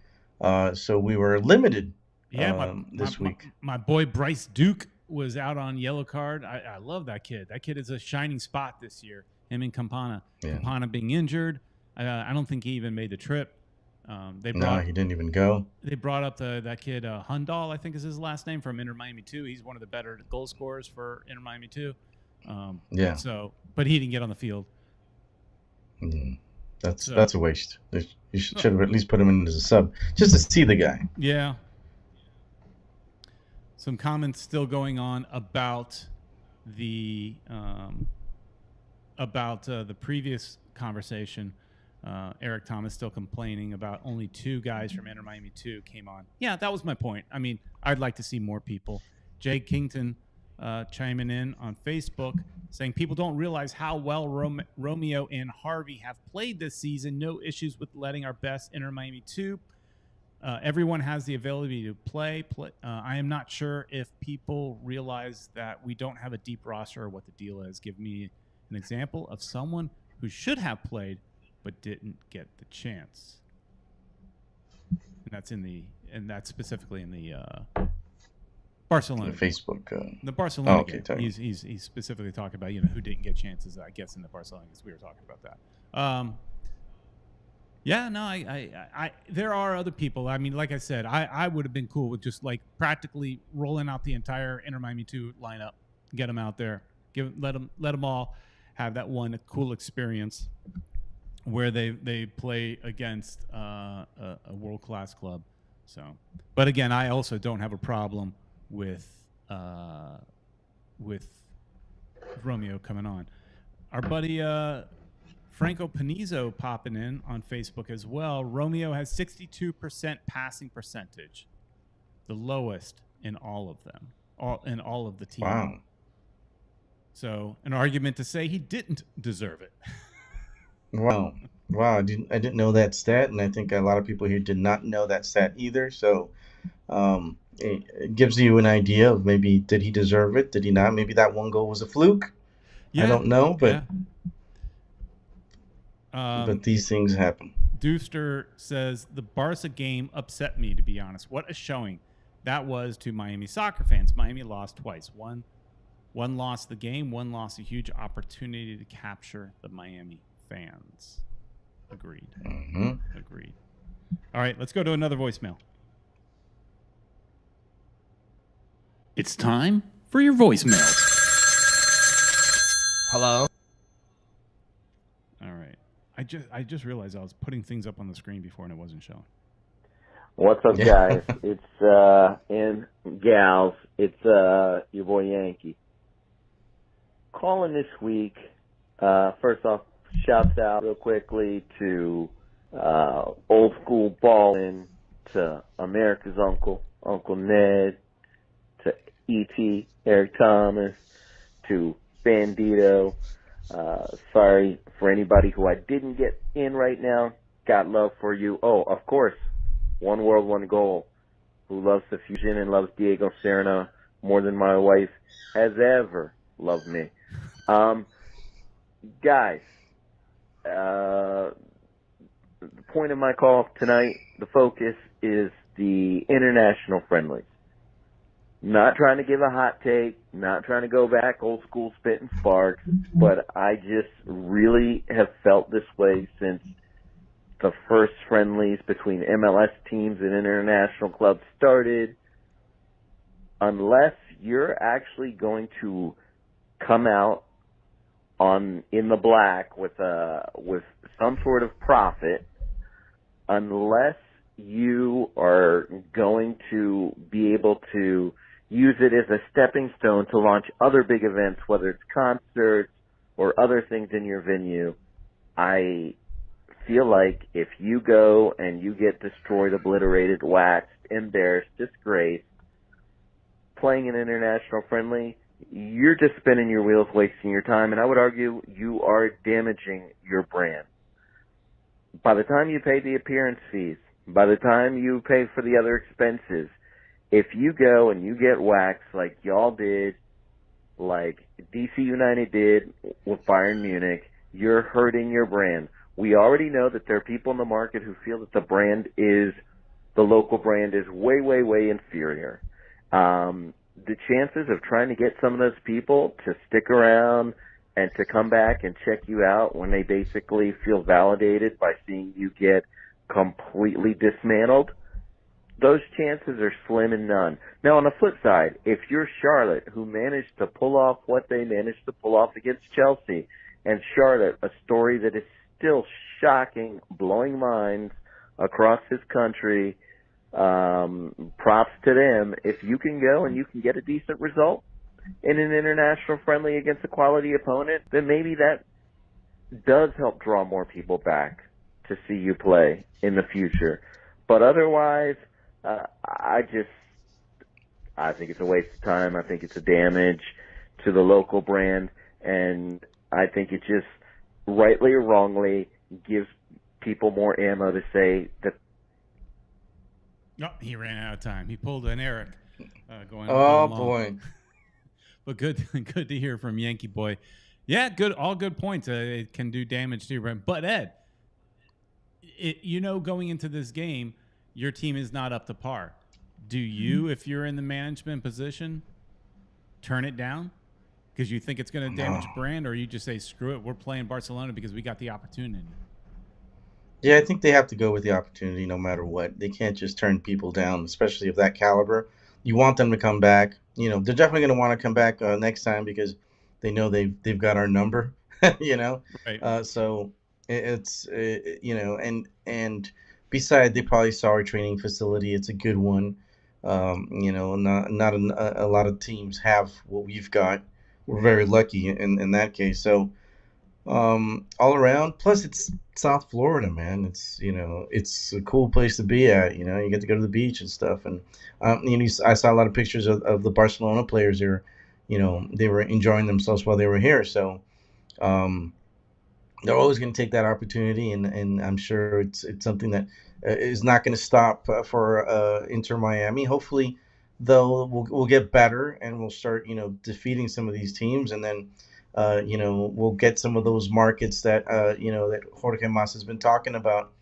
so we were limited. This week. My boy Bryce Duke was out on yellow card. I love that kid. That kid is a shining spot this year. Him and Campana. Yeah. Campana being injured. I don't think he even made the trip. He didn't even go. They brought up that kid Hundal, I think is his last name, from Inter Miami 2. He's one of the better goal scorers for Inter Miami 2. So, but he didn't get on the field. That's a waste. You should have at least put him in as a sub just to see the guy. Yeah. Some comments still going on about the previous conversation. Eric Thomas still complaining about only 2 guys from Inter Miami 2 came on. Yeah, that was my point. I mean, I'd like to see more people. Jay Kington chiming in on Facebook saying people don't realize how well Romeo and Harvey have played this season. No issues with letting our best Inter Miami 2. Everyone has the ability to play. I am not sure if people realize that we don't have a deep roster or what the deal is. Give me an example of someone who should have played but didn't get the chance. And that's specifically in the Barcelona. The Facebook. The Barcelona game. He's specifically talking about who didn't get chances. I guess in the Barcelona games we were talking about that. I there are other people. I mean, like I said, I would have been cool with just like practically rolling out the entire Inter Miami 2 lineup, get them out there, let them all have that one cool experience. where they play against a world-class club. So, but again, I also don't have a problem with Romeo coming on. Our buddy Franco Panizzo popping in on Facebook as well. Romeo has 62% passing percentage, the lowest in all of them, in all of the teams. Wow. So, an argument to say he didn't deserve it. Wow. I didn't know that stat, and I think a lot of people here did not know that stat either. So it gives you an idea of maybe did he deserve it? Did he not? Maybe that one goal was a fluke. Yeah. I don't know, but but these things happen. Dooster says the Barca game upset me, to be honest. What a showing that was to Miami soccer fans. Miami lost twice. One lost the game. One lost a huge opportunity to capture the Miami fans. Agreed. Mm-hmm. Agreed. All right, let's go to another voicemail. It's time for your voicemail. Hello. All right. I just realized I was putting things up on the screen before and it wasn't showing. What's up, guys? It's and gals. It's your boy Yankee. Calling this week. First off, shouts out real quickly to old school ballin', to America's Uncle, Uncle Ned, to E.T., Eric Thomas, to Bandito. Sorry for anybody who I didn't get in right now. Got love for you. Oh, of course, One World, One Goal, who loves the fusion and loves Diego Serna more than my wife has ever loved me. Guys, the point of my call tonight, the focus is the international friendlies. Not trying to give a hot take, not trying to go back old school spit and spark, but I just really have felt this way since the first friendlies between MLS teams and international clubs started. Unless you're actually going to come out in the black with some sort of profit, unless you are going to be able to use it as a stepping stone to launch other big events, whether it's concerts or other things in your venue, I feel like if you go and you get destroyed, obliterated, waxed, embarrassed, disgraced, playing an international friendly, you're just spinning your wheels, wasting your time, and I would argue you are damaging your brand. By the time you pay the appearance fees, by the time you pay for the other expenses, if you go and you get waxed like y'all did, like DC United did with Bayern Munich, you're hurting your brand. We already know that there are people in the market who feel that the local brand is way, way, way inferior. The chances of trying to get some of those people to stick around and to come back and check you out when they basically feel validated by seeing you get completely dismantled, those chances are slim and none. Now, on the flip side, if you're Charlotte, who managed to pull off what they managed to pull off against Chelsea, and Charlotte, a story that is still shocking, blowing minds across this country, props to them. If you can go and you can get a decent result in an international friendly against a quality opponent, then maybe that does help draw more people back to see you play in the future. But otherwise, I think it's a waste of time. I think it's a damage to the local brand, and I think it just, rightly or wrongly, gives people more ammo to say that. Oh, he ran out of time. He pulled an Eric going. Oh boy! But good to hear from Yankee Boy. Yeah, good. All good points. It can do damage to your brand. But Ed, going into this game, your team is not up to par. Do you, if you're in the management position, turn it down because you think it's going to damage brand, or you just say, screw it, we're playing Barcelona because we got the opportunity? Yeah, I think they have to go with the opportunity no matter what. They can't just turn people down, especially of that caliber. You want them to come back. They're definitely going to want to come back next time because they know they've got our number. Right. It's you know, and besides, they probably saw our training facility. It's a good one. You know, not a lot of teams have what we've got. We're very lucky in that case. So all around, plus it's South Florida, man. It's, you know, it's a cool place to be at. You know, you get to go to the beach and stuff. And you know, I saw a lot of pictures of the Barcelona players. You know, they were enjoying themselves while they were here. So um, they're always going to take that opportunity, and I'm sure it's something that is not going to stop for Inter Miami. Hopefully, though, we'll get better and we'll start, you know, defeating some of these teams, and then you know, we'll get some of those markets that you know, that Jorge Mas has been talking about.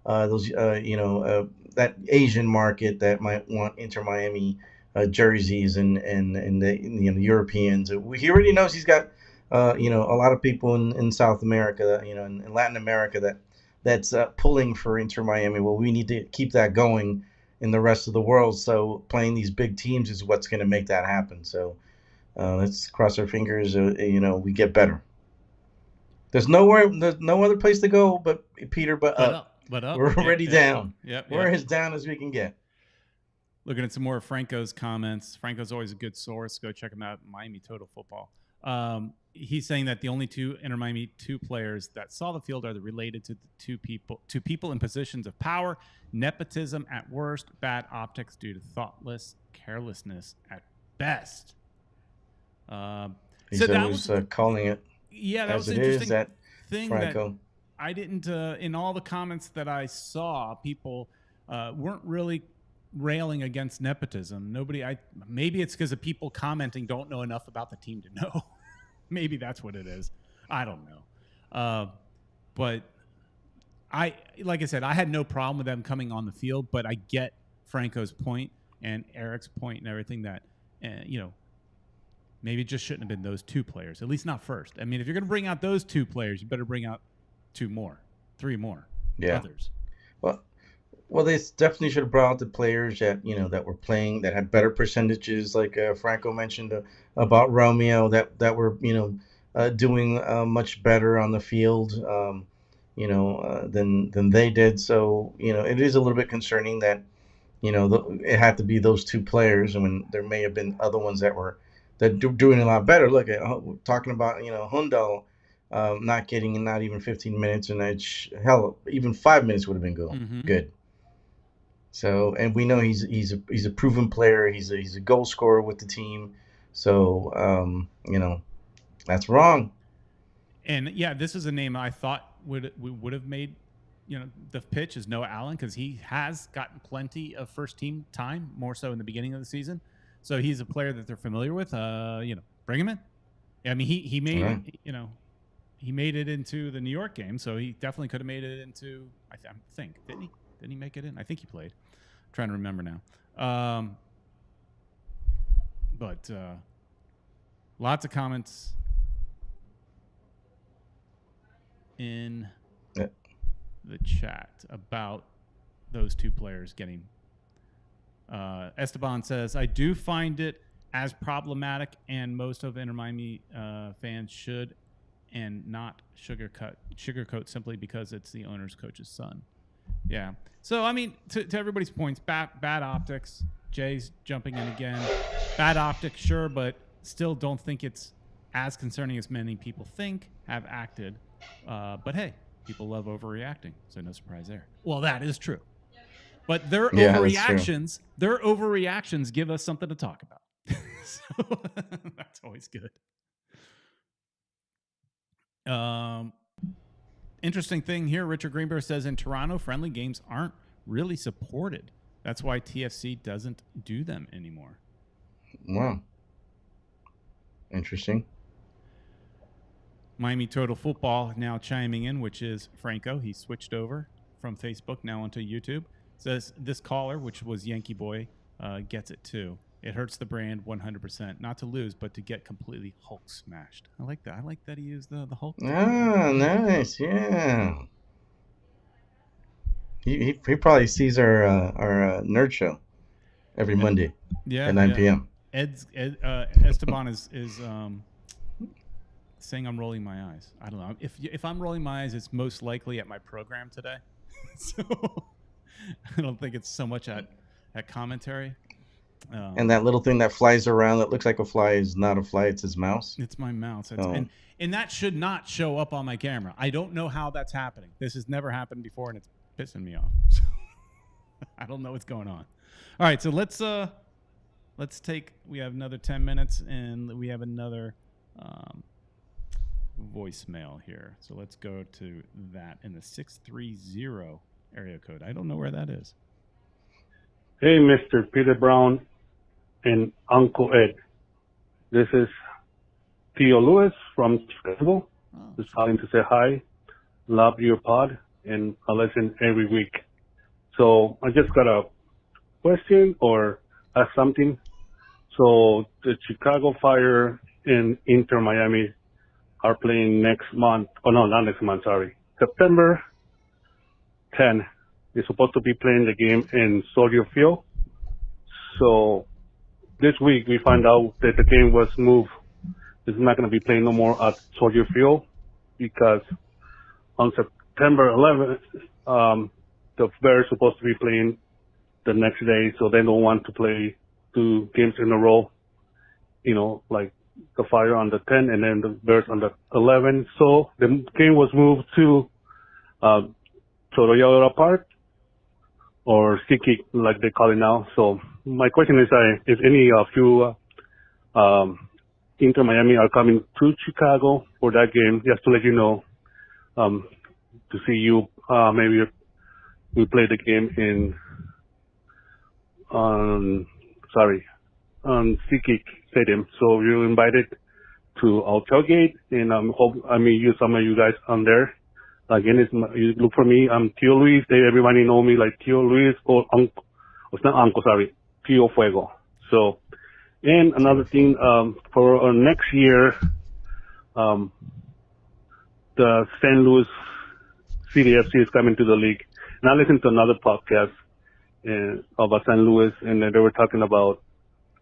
Those you know, that Asian market that might want Inter Miami jerseys, and the, you know, the Europeans. He already knows he's got you know, a lot of people in South America, you know, in Latin America that's pulling for Inter Miami. Well, we need to keep that going in the rest of the world. So playing these big teams is what's going to make that happen. So let's cross our fingers. You know, we get better. There's no other place to go but Peter, but up. But up. We're already down. Yep. We're as down as we can get. Looking at some more of Franco's comments. Franco's always a good source. Go check him out. Miami Total Football. He's saying that the only two Inter Miami players that saw the field are related to the two people in positions of power, nepotism at worst, bad optics due to thoughtless carelessness at best. He's always calling it. Yeah, that was it interesting. Is that thing Franco. That I didn't. In all the comments that I saw, people weren't really railing against nepotism. Maybe it's because the people commenting don't know enough about the team to know. Maybe that's what it is. I don't know. But like I said, I had no problem with them coming on the field, but I get Franco's point and Eric's point and everything that, you know, maybe it just shouldn't have been those two players, at least not first. I mean, if you're going to bring out those two players, you better bring out 2 more, 3 more others. Well, they definitely should have brought out the players that, you know, that were playing, that had better percentages, like Franco mentioned about Romeo, that were, you know, doing much better on the field, you know, than they did. So, you know, it is a little bit concerning that, you know, it had to be those 2 players. I mean, there may have been other ones that were doing a lot better. Look at talking about, you know, Hundal not getting not even 15 minutes, and hell, even 5 minutes would have been good. So, and we know he's a proven player. He's a goal scorer with the team. So, you know, that's wrong. And yeah, this is a name I thought would have made, you know, the pitch is Noah Allen, because he has gotten plenty of first team time, more so in the beginning of the season. So he's a player that they're familiar with. You know, bring him in. I mean, he made it, you know, he made it into the New York game, so he definitely could have made it into. I think didn't he? Didn't he make it in? I think he played. I'm trying to remember now. But lots of comments in the chat about those 2 players getting. Esteban says, I do find it as problematic, and most of Inter Miami fans should and not sugarcoat simply because it's the owner's coach's son. Yeah. So, I mean, to everybody's points, bad optics. Jay's jumping in again. Bad optics, sure, but still don't think it's as concerning as many people think have acted. But hey, people love overreacting, so no surprise there. Well, that is true. But their overreactions give us something to talk about. So that's always good. Interesting thing here, Richard Greenberg says in Toronto, friendly games aren't really supported. That's why TFC doesn't do them anymore. Wow. Interesting. Miami Total Football now chiming in, which is Franco. He switched over from Facebook now onto YouTube. Says this caller, which was Yankee Boy, gets it too. It hurts the brand 100%. Not to lose, but to get completely Hulk smashed. I like that. I like that he used the Hulk. Oh, nice. Yeah. He probably sees our nerd show every Monday at 9 p.m. Esteban is saying I'm rolling my eyes. I don't know. If I'm rolling my eyes, it's most likely at my program today. So I don't think it's so much at commentary. And that little thing that flies around that looks like a fly is not a fly. It's his mouse. It's my mouse. And that should not show up on my camera. I don't know how that's happening. This has never happened before, and it's pissing me off. So I don't know what's going on. All right, so let's take. We have another 10 minutes, and we have another voicemail here. So let's go to that in the 630 area code. I don't know where that is. Hey, Mr. Peter Brown and Uncle Ed. This is Theo Lewis from Chicago. Just calling to say hi. Love your pod, and I listen every week. So I just got a question or ask something. So the Chicago Fire and Inter Miami are playing next month. Oh, no, not next month, sorry. September 10. They're supposed to be playing the game in Soldier Field. So this week we find out that the game was moved. It's not going to be playing no more at Soldier Field because on September 11th, the Bears are supposed to be playing the next day, so they don't want to play 2 games in a row, you know, like the Fire on the 10 and then the Bears on the 11. So the game was moved to Toyota Park, or Sticky, like they call it now. So my question is, if any of you Inter Miami are coming to Chicago for that game, just to let you know, to see you, maybe we play the game on Yankee Stadium. So you're invited to our tailgate, and hope I meet some of you guys on there. Again, you look for me. I'm Tio Luis. Everybody know me like Tio Luis or Uncle. It's not Uncle, sorry. Tio Fuego. So, and another thing, for next year, the St. Louis CDFC is coming to the league. And I listened to another podcast about St. Louis, and they were talking about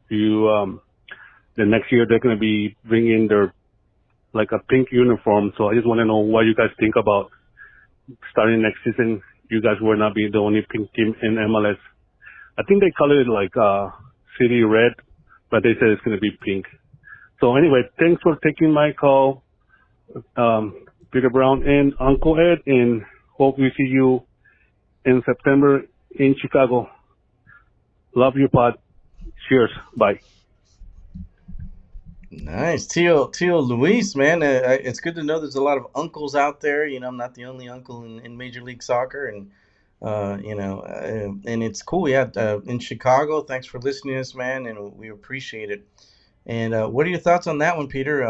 the next year they're going to be bringing their like a pink uniform. So I just want to know what you guys think about starting next season. You guys will not be the only pink team in MLS. I think they call it like City Red, but they said it's going to be pink. So anyway, thanks for taking my call, Peter Brown and Uncle Ed, and hope we see you in September in Chicago. Love your pod. Cheers. Bye. Nice. Tio Luis, man. It's good to know there's a lot of uncles out there. You know, I'm not the only uncle in Major League Soccer. And, and it's cool. Yeah, in Chicago. Thanks for listening to us, man. And we appreciate it. And what are your thoughts on that one, Peter?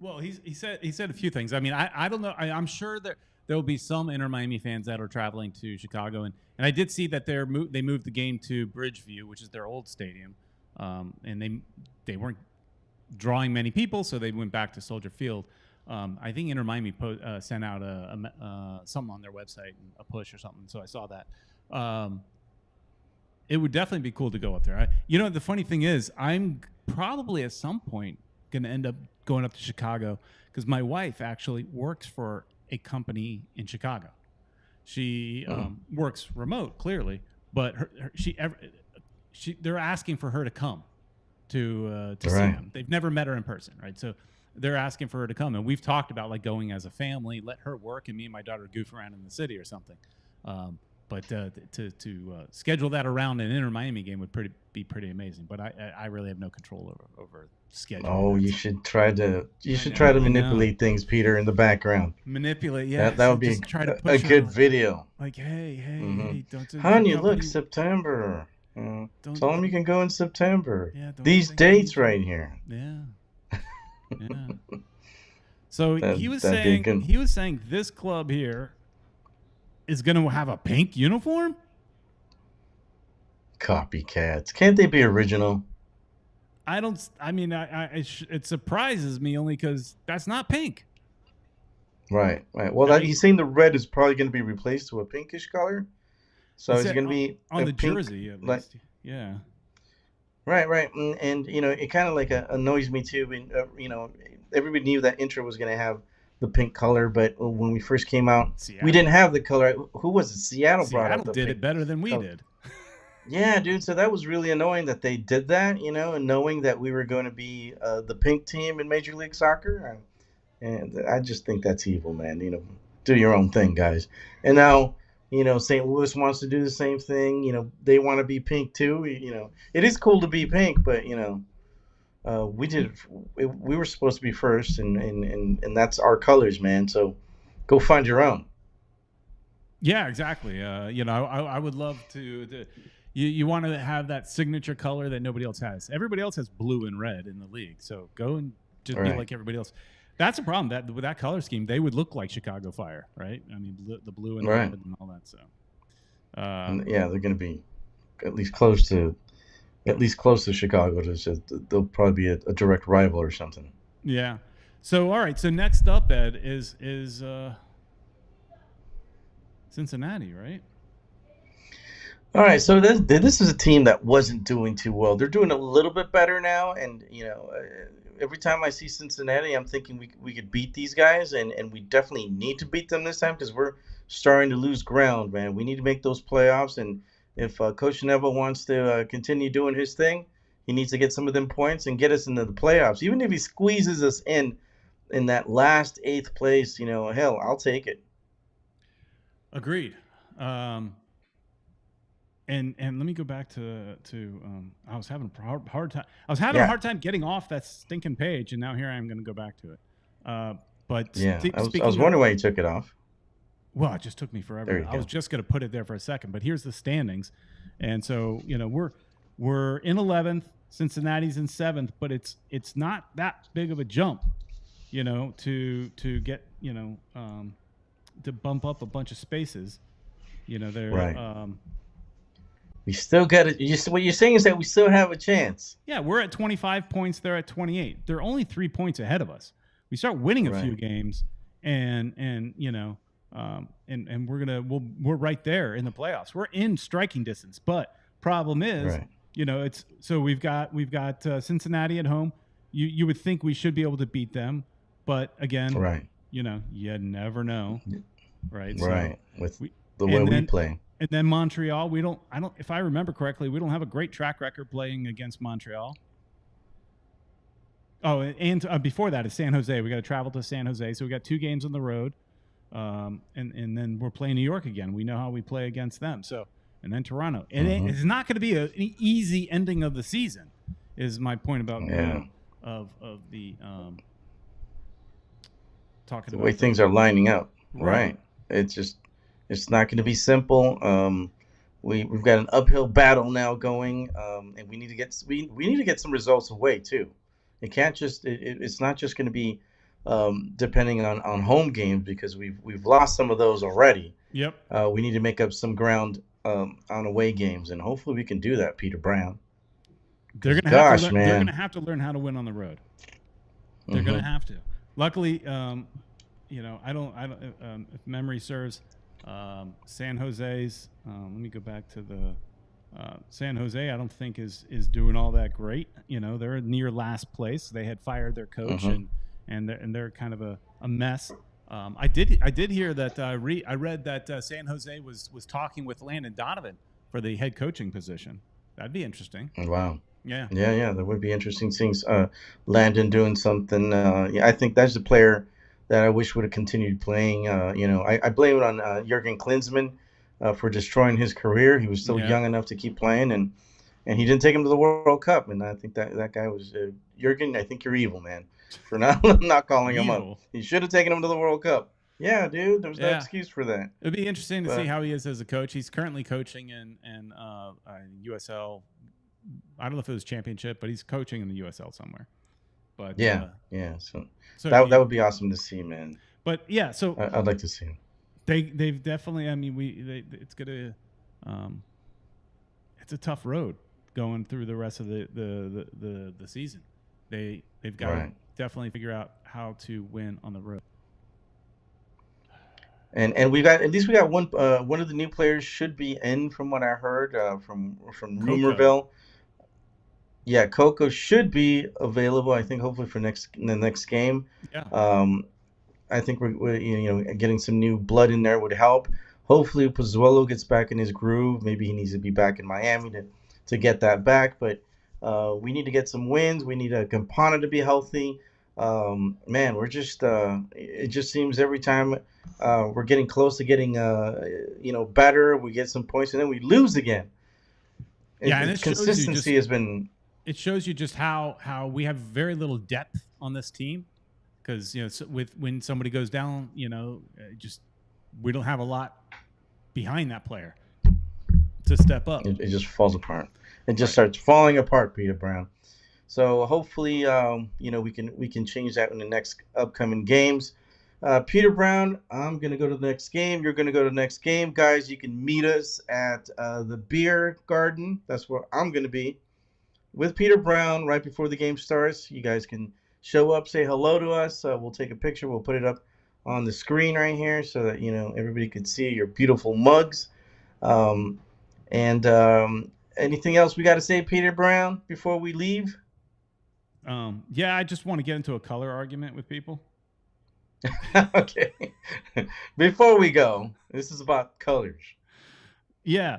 Well, he said a few things. I mean, I don't know. I'm sure there will be some Inter Miami fans that are traveling to Chicago. And I did see that they moved the game to Bridgeview, which is their old stadium. And they weren't drawing many people, so they went back to Soldier Field. I think Inter Miami sent out something on their website, a push or something. So I saw that. It would definitely be cool to go up there. The funny thing is, I'm probably at some point going to end up going up to Chicago because my wife actually works for a company in Chicago. She works remote, clearly, but they're asking for her to come to see them. They've never met her in person, right? So they're asking for her to come, and we've talked about like going as a family, let her work, and me and my daughter goof around in the city or something. But to schedule that around an Inter Miami game would be pretty amazing. But I really have no control over schedule. Oh, you should try to manipulate things, Peter, in the background. Manipulate, yeah. That would be a good video. Like, hey, don't. Honey, look, September. Tell them you can go in September. Yeah, these dates right here. Yeah. Yeah. So he was saying this club here is going to have a pink uniform? Copycats. Can't they be original? It surprises me only because that's not pink. Right. Well, he's saying the red is probably going to be replaced to a pinkish color. So it's going to be on the pink, jersey, at least. Yeah. Right. And you know, it kind of like annoys me too. You know, everybody knew that intro was going to have the pink color, but when we first came out, we Seattle. didn't have the color. Who was it? Seattle brought out Seattle the did pink it better than we color. did. Yeah, dude. So that was really annoying that they did that, you know, and knowing that we were going to be the pink team in Major League Soccer. And I just think that's evil, man. You know, do your own thing, guys. And now, you know, St. Louis wants to do the same thing. You know, they want to be pink too. You know, it is cool to be pink, but you know, we were supposed to be first, and that's our colors, man. So go find your own. Yeah, exactly. You know, I would love to you want to have that signature color that nobody else has. Everybody else has blue and red in the league, so go and just be like everybody else. That's a problem. That with that color scheme, they would look like Chicago Fire, right? I mean, the blue and red and all that. So, yeah, they're going to be at least close to Chicago. They'll probably be a direct rival or something. Yeah. So all right. So next up, Ed, is Cincinnati, right? All right. So this is a team that wasn't doing too well. They're doing a little bit better now, and you know, every time I see Cincinnati, I'm thinking we could beat these guys, and we definitely need to beat them this time because we're starting to lose ground, man. We need to make those playoffs, and if Coach Neville wants to continue doing his thing, he needs to get some of them points and get us into the playoffs. Even if he squeezes us in that last 8th place, you know, hell, I'll take it. Agreed. And let me go back to I was having a hard time. I was having a hard time getting off that stinking page, and now here I am going to go back to it. But yeah, I was wondering why you took it off. Well, it just took me forever. I was just going to put it there for a second, but here's the standings, and so you know we're in 11th. Cincinnati's in 7th, but it's not that big of a jump, you know, to get to bump up a bunch of spaces. You know, they're right. We still got it. What you're saying is that we still have a chance. Yeah, we're at 25 points. They're at 28. They're only 3 points ahead of us. We start winning a few games, and you know, and we're right there in the playoffs. We're in striking distance. But problem is, you know, it's so we've got Cincinnati at home. You would think we should be able to beat them, but again, you know, you never know, right? Right. So with the way we play. And then Montreal, if I remember correctly, we don't have a great track record playing against Montreal. Oh, and before that is San Jose. We got to travel to San Jose. So we got 2 games on the road. And then we're playing New York again. We know how we play against them. So, and then Toronto. And it's not going to be an easy ending of the season is my point about of the talking the about way things are lining up. Right. It's not going to be simple. We've got an uphill battle now going, and we need to get some results away too. It can't just it's not just going to be depending on home games because we've lost some of those already. Yep. We need to make up some ground on away games, and hopefully we can do that, Peter Brown. They're going to have to learn how to win on the road. They're going to have to. Luckily, you know, I don't if memory serves. San Jose's. Let me go back to the San Jose. I don't think is doing all that great. You know, they're near last place. They had fired their coach, and they're kind of a mess. I did hear that. I read that San Jose was talking with Landon Donovan for the head coaching position. That'd be interesting. Wow. Yeah. That would be interesting things. Landon doing something. I think that's the player that I wish would have continued playing. You know, I blame it on Jurgen Klinsmann for destroying his career. He was still young enough to keep playing, and he didn't take him to the World Cup. And I think that guy was Jurgen. I think you're evil, man, for not calling him up. He should have taken him to the World Cup. Yeah, dude, there's no excuse for that. It'd be interesting to see how he is as a coach. He's currently coaching in USL. I don't know if it was championship, but he's coaching in the USL somewhere. But so that would be awesome to see, man. But yeah, so I'd like to see him. They've definitely. I mean, it's gonna. It's a tough road going through the rest of the season. They've got to definitely figure out how to win on the road. And we got one of the new players should be in from what I heard from Rumorville. Yeah, Coco should be available. I think hopefully for the next game. Yeah. I think we're getting some new blood in there would help. Hopefully Pozuelo gets back in his groove. Maybe he needs to be back in Miami to get that back. But we need to get some wins. We need a Campana to be healthy. Man, we're just it just seems every time we're getting close to getting better. We get some points and then we lose again. Yeah, and consistency has been. It shows you just how we have very little depth on this team, because when somebody goes down, just we don't have a lot behind that player to step up. It just falls apart. It just starts falling apart, Peter Brown. So hopefully, we can change that in the next upcoming games. Peter Brown, I'm gonna go to the next game. You're gonna go to the next game, guys. You can meet us at the beer garden. That's where I'm gonna be with Peter Brown right before the game starts. You guys can show up, say hello to us. We'll take a picture. We'll put it up on the screen right here so that everybody can see your beautiful mugs. Anything else we got to say, Peter Brown, before we leave? Yeah, I just want to get into a color argument with people. Okay. Before we go, this is about colors. Yeah.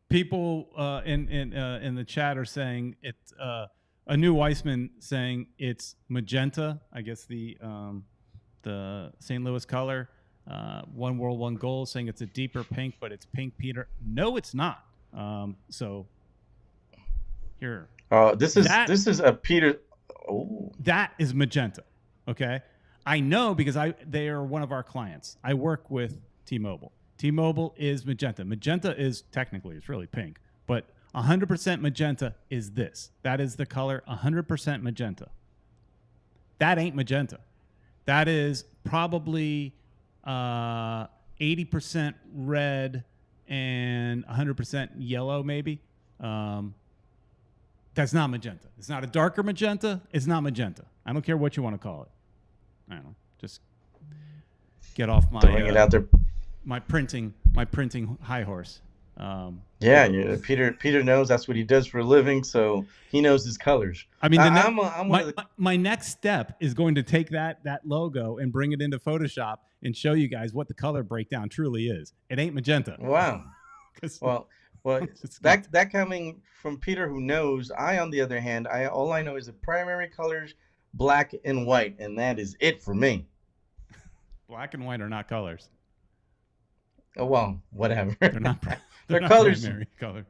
People in the chat are saying it's a new Weissman saying it's magenta. I guess the St. Louis color. One World, One Goal saying it's a deeper pink, but it's pink, Peter. No, it's not. So here. This is a Peter. Oh. That is magenta. Okay. I know because they are one of our clients. I work with T-Mobile. T-Mobile is magenta. Magenta is technically, it's really pink, but 100% magenta is this. That is the color 100% magenta. That ain't magenta. That is probably 80% red and 100% yellow, maybe. That's not magenta. It's not a darker magenta. It's not magenta. I don't care what you want to call it. I don't know. Just get off my throwing it out there. My printing high horse. Peter knows that's what he does for a living, so he knows his colors. I mean, my next step is going to take that logo and bring it into Photoshop and show you guys what the color breakdown truly is. It ain't magenta. Wow. Well, that coming from Peter, who knows. I, on the other hand, all I know is the primary colors, black and white, and that is it for me. Black and white are not colors. Oh, well, whatever. They're not. They're colors. Primary colors.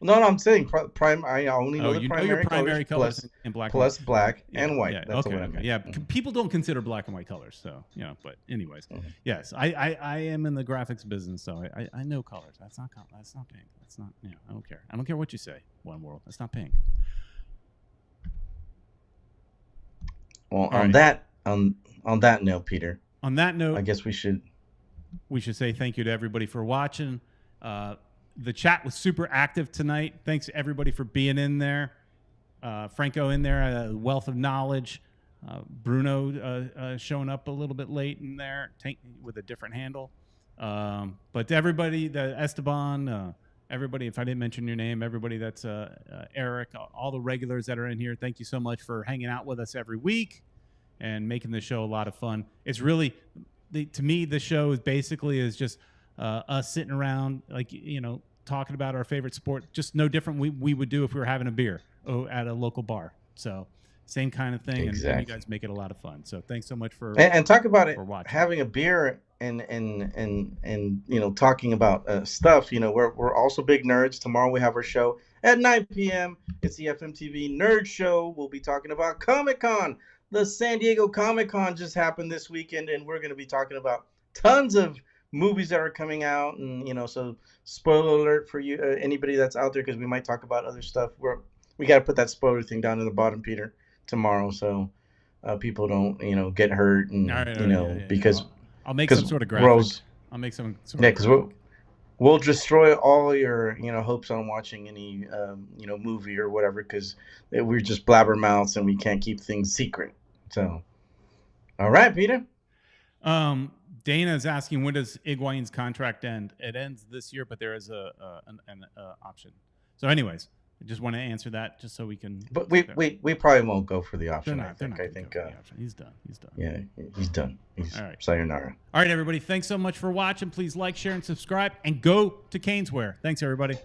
No, I'm saying I only know the primary colors in black plus black yeah, and white. Yeah, That's okay. What Yeah, people don't consider black and white colors, so But anyways, yes, I am in the graphics business, so I know colors. That's not pink. That's not. I don't care. I don't care what you say. One World. That's not pink. Well, on that note, Peter. On that note, I guess we should say thank you to everybody for watching. The chat was super active tonight. Thanks to everybody for being in there. Franco in there, a wealth of knowledge. Bruno showing up a little bit late in there with a different handle. But to everybody, the Esteban, everybody, if I didn't mention your name, everybody that's Eric, all the regulars that are in here, thank you so much for hanging out with us every week and making the show a lot of fun. It's really, to me, the show is just us sitting around, talking about our favorite sport, just no different we would do if we were having a beer at a local bar. So same kind of thing, exactly. And you guys make it a lot of fun. So thanks so much for and talk about it, watching. Having a beer and talking about stuff. We're also big nerds. Tomorrow we have our show at 9 p.m. It's the FMTV Nerd Show. We'll be talking about Comic-Con. The San Diego Comic-Con just happened this weekend, and we're going to be talking about tons of movies that are coming out, and so spoiler alert for you, anybody that's out there, because we might talk about other stuff. We got to put that spoiler thing down in the bottom, Peter, tomorrow, so people don't get hurt, and because I'll make some sort of graphic. I'll make some sort of because we'll destroy all your hopes on watching any movie or whatever, because we're just blabbermouths and we can't keep things secret. So, all right, Peter. Dana is asking, when does Higuain's contract end? It ends this year, but there is an option. So anyways, I just want to answer that just so we can. But we probably won't go for the option. I think he's done. Yeah, he's done. He's all right. Sayonara. All right, everybody. Thanks so much for watching. Please like, share, and subscribe, and go to Caneswear. Thanks, everybody.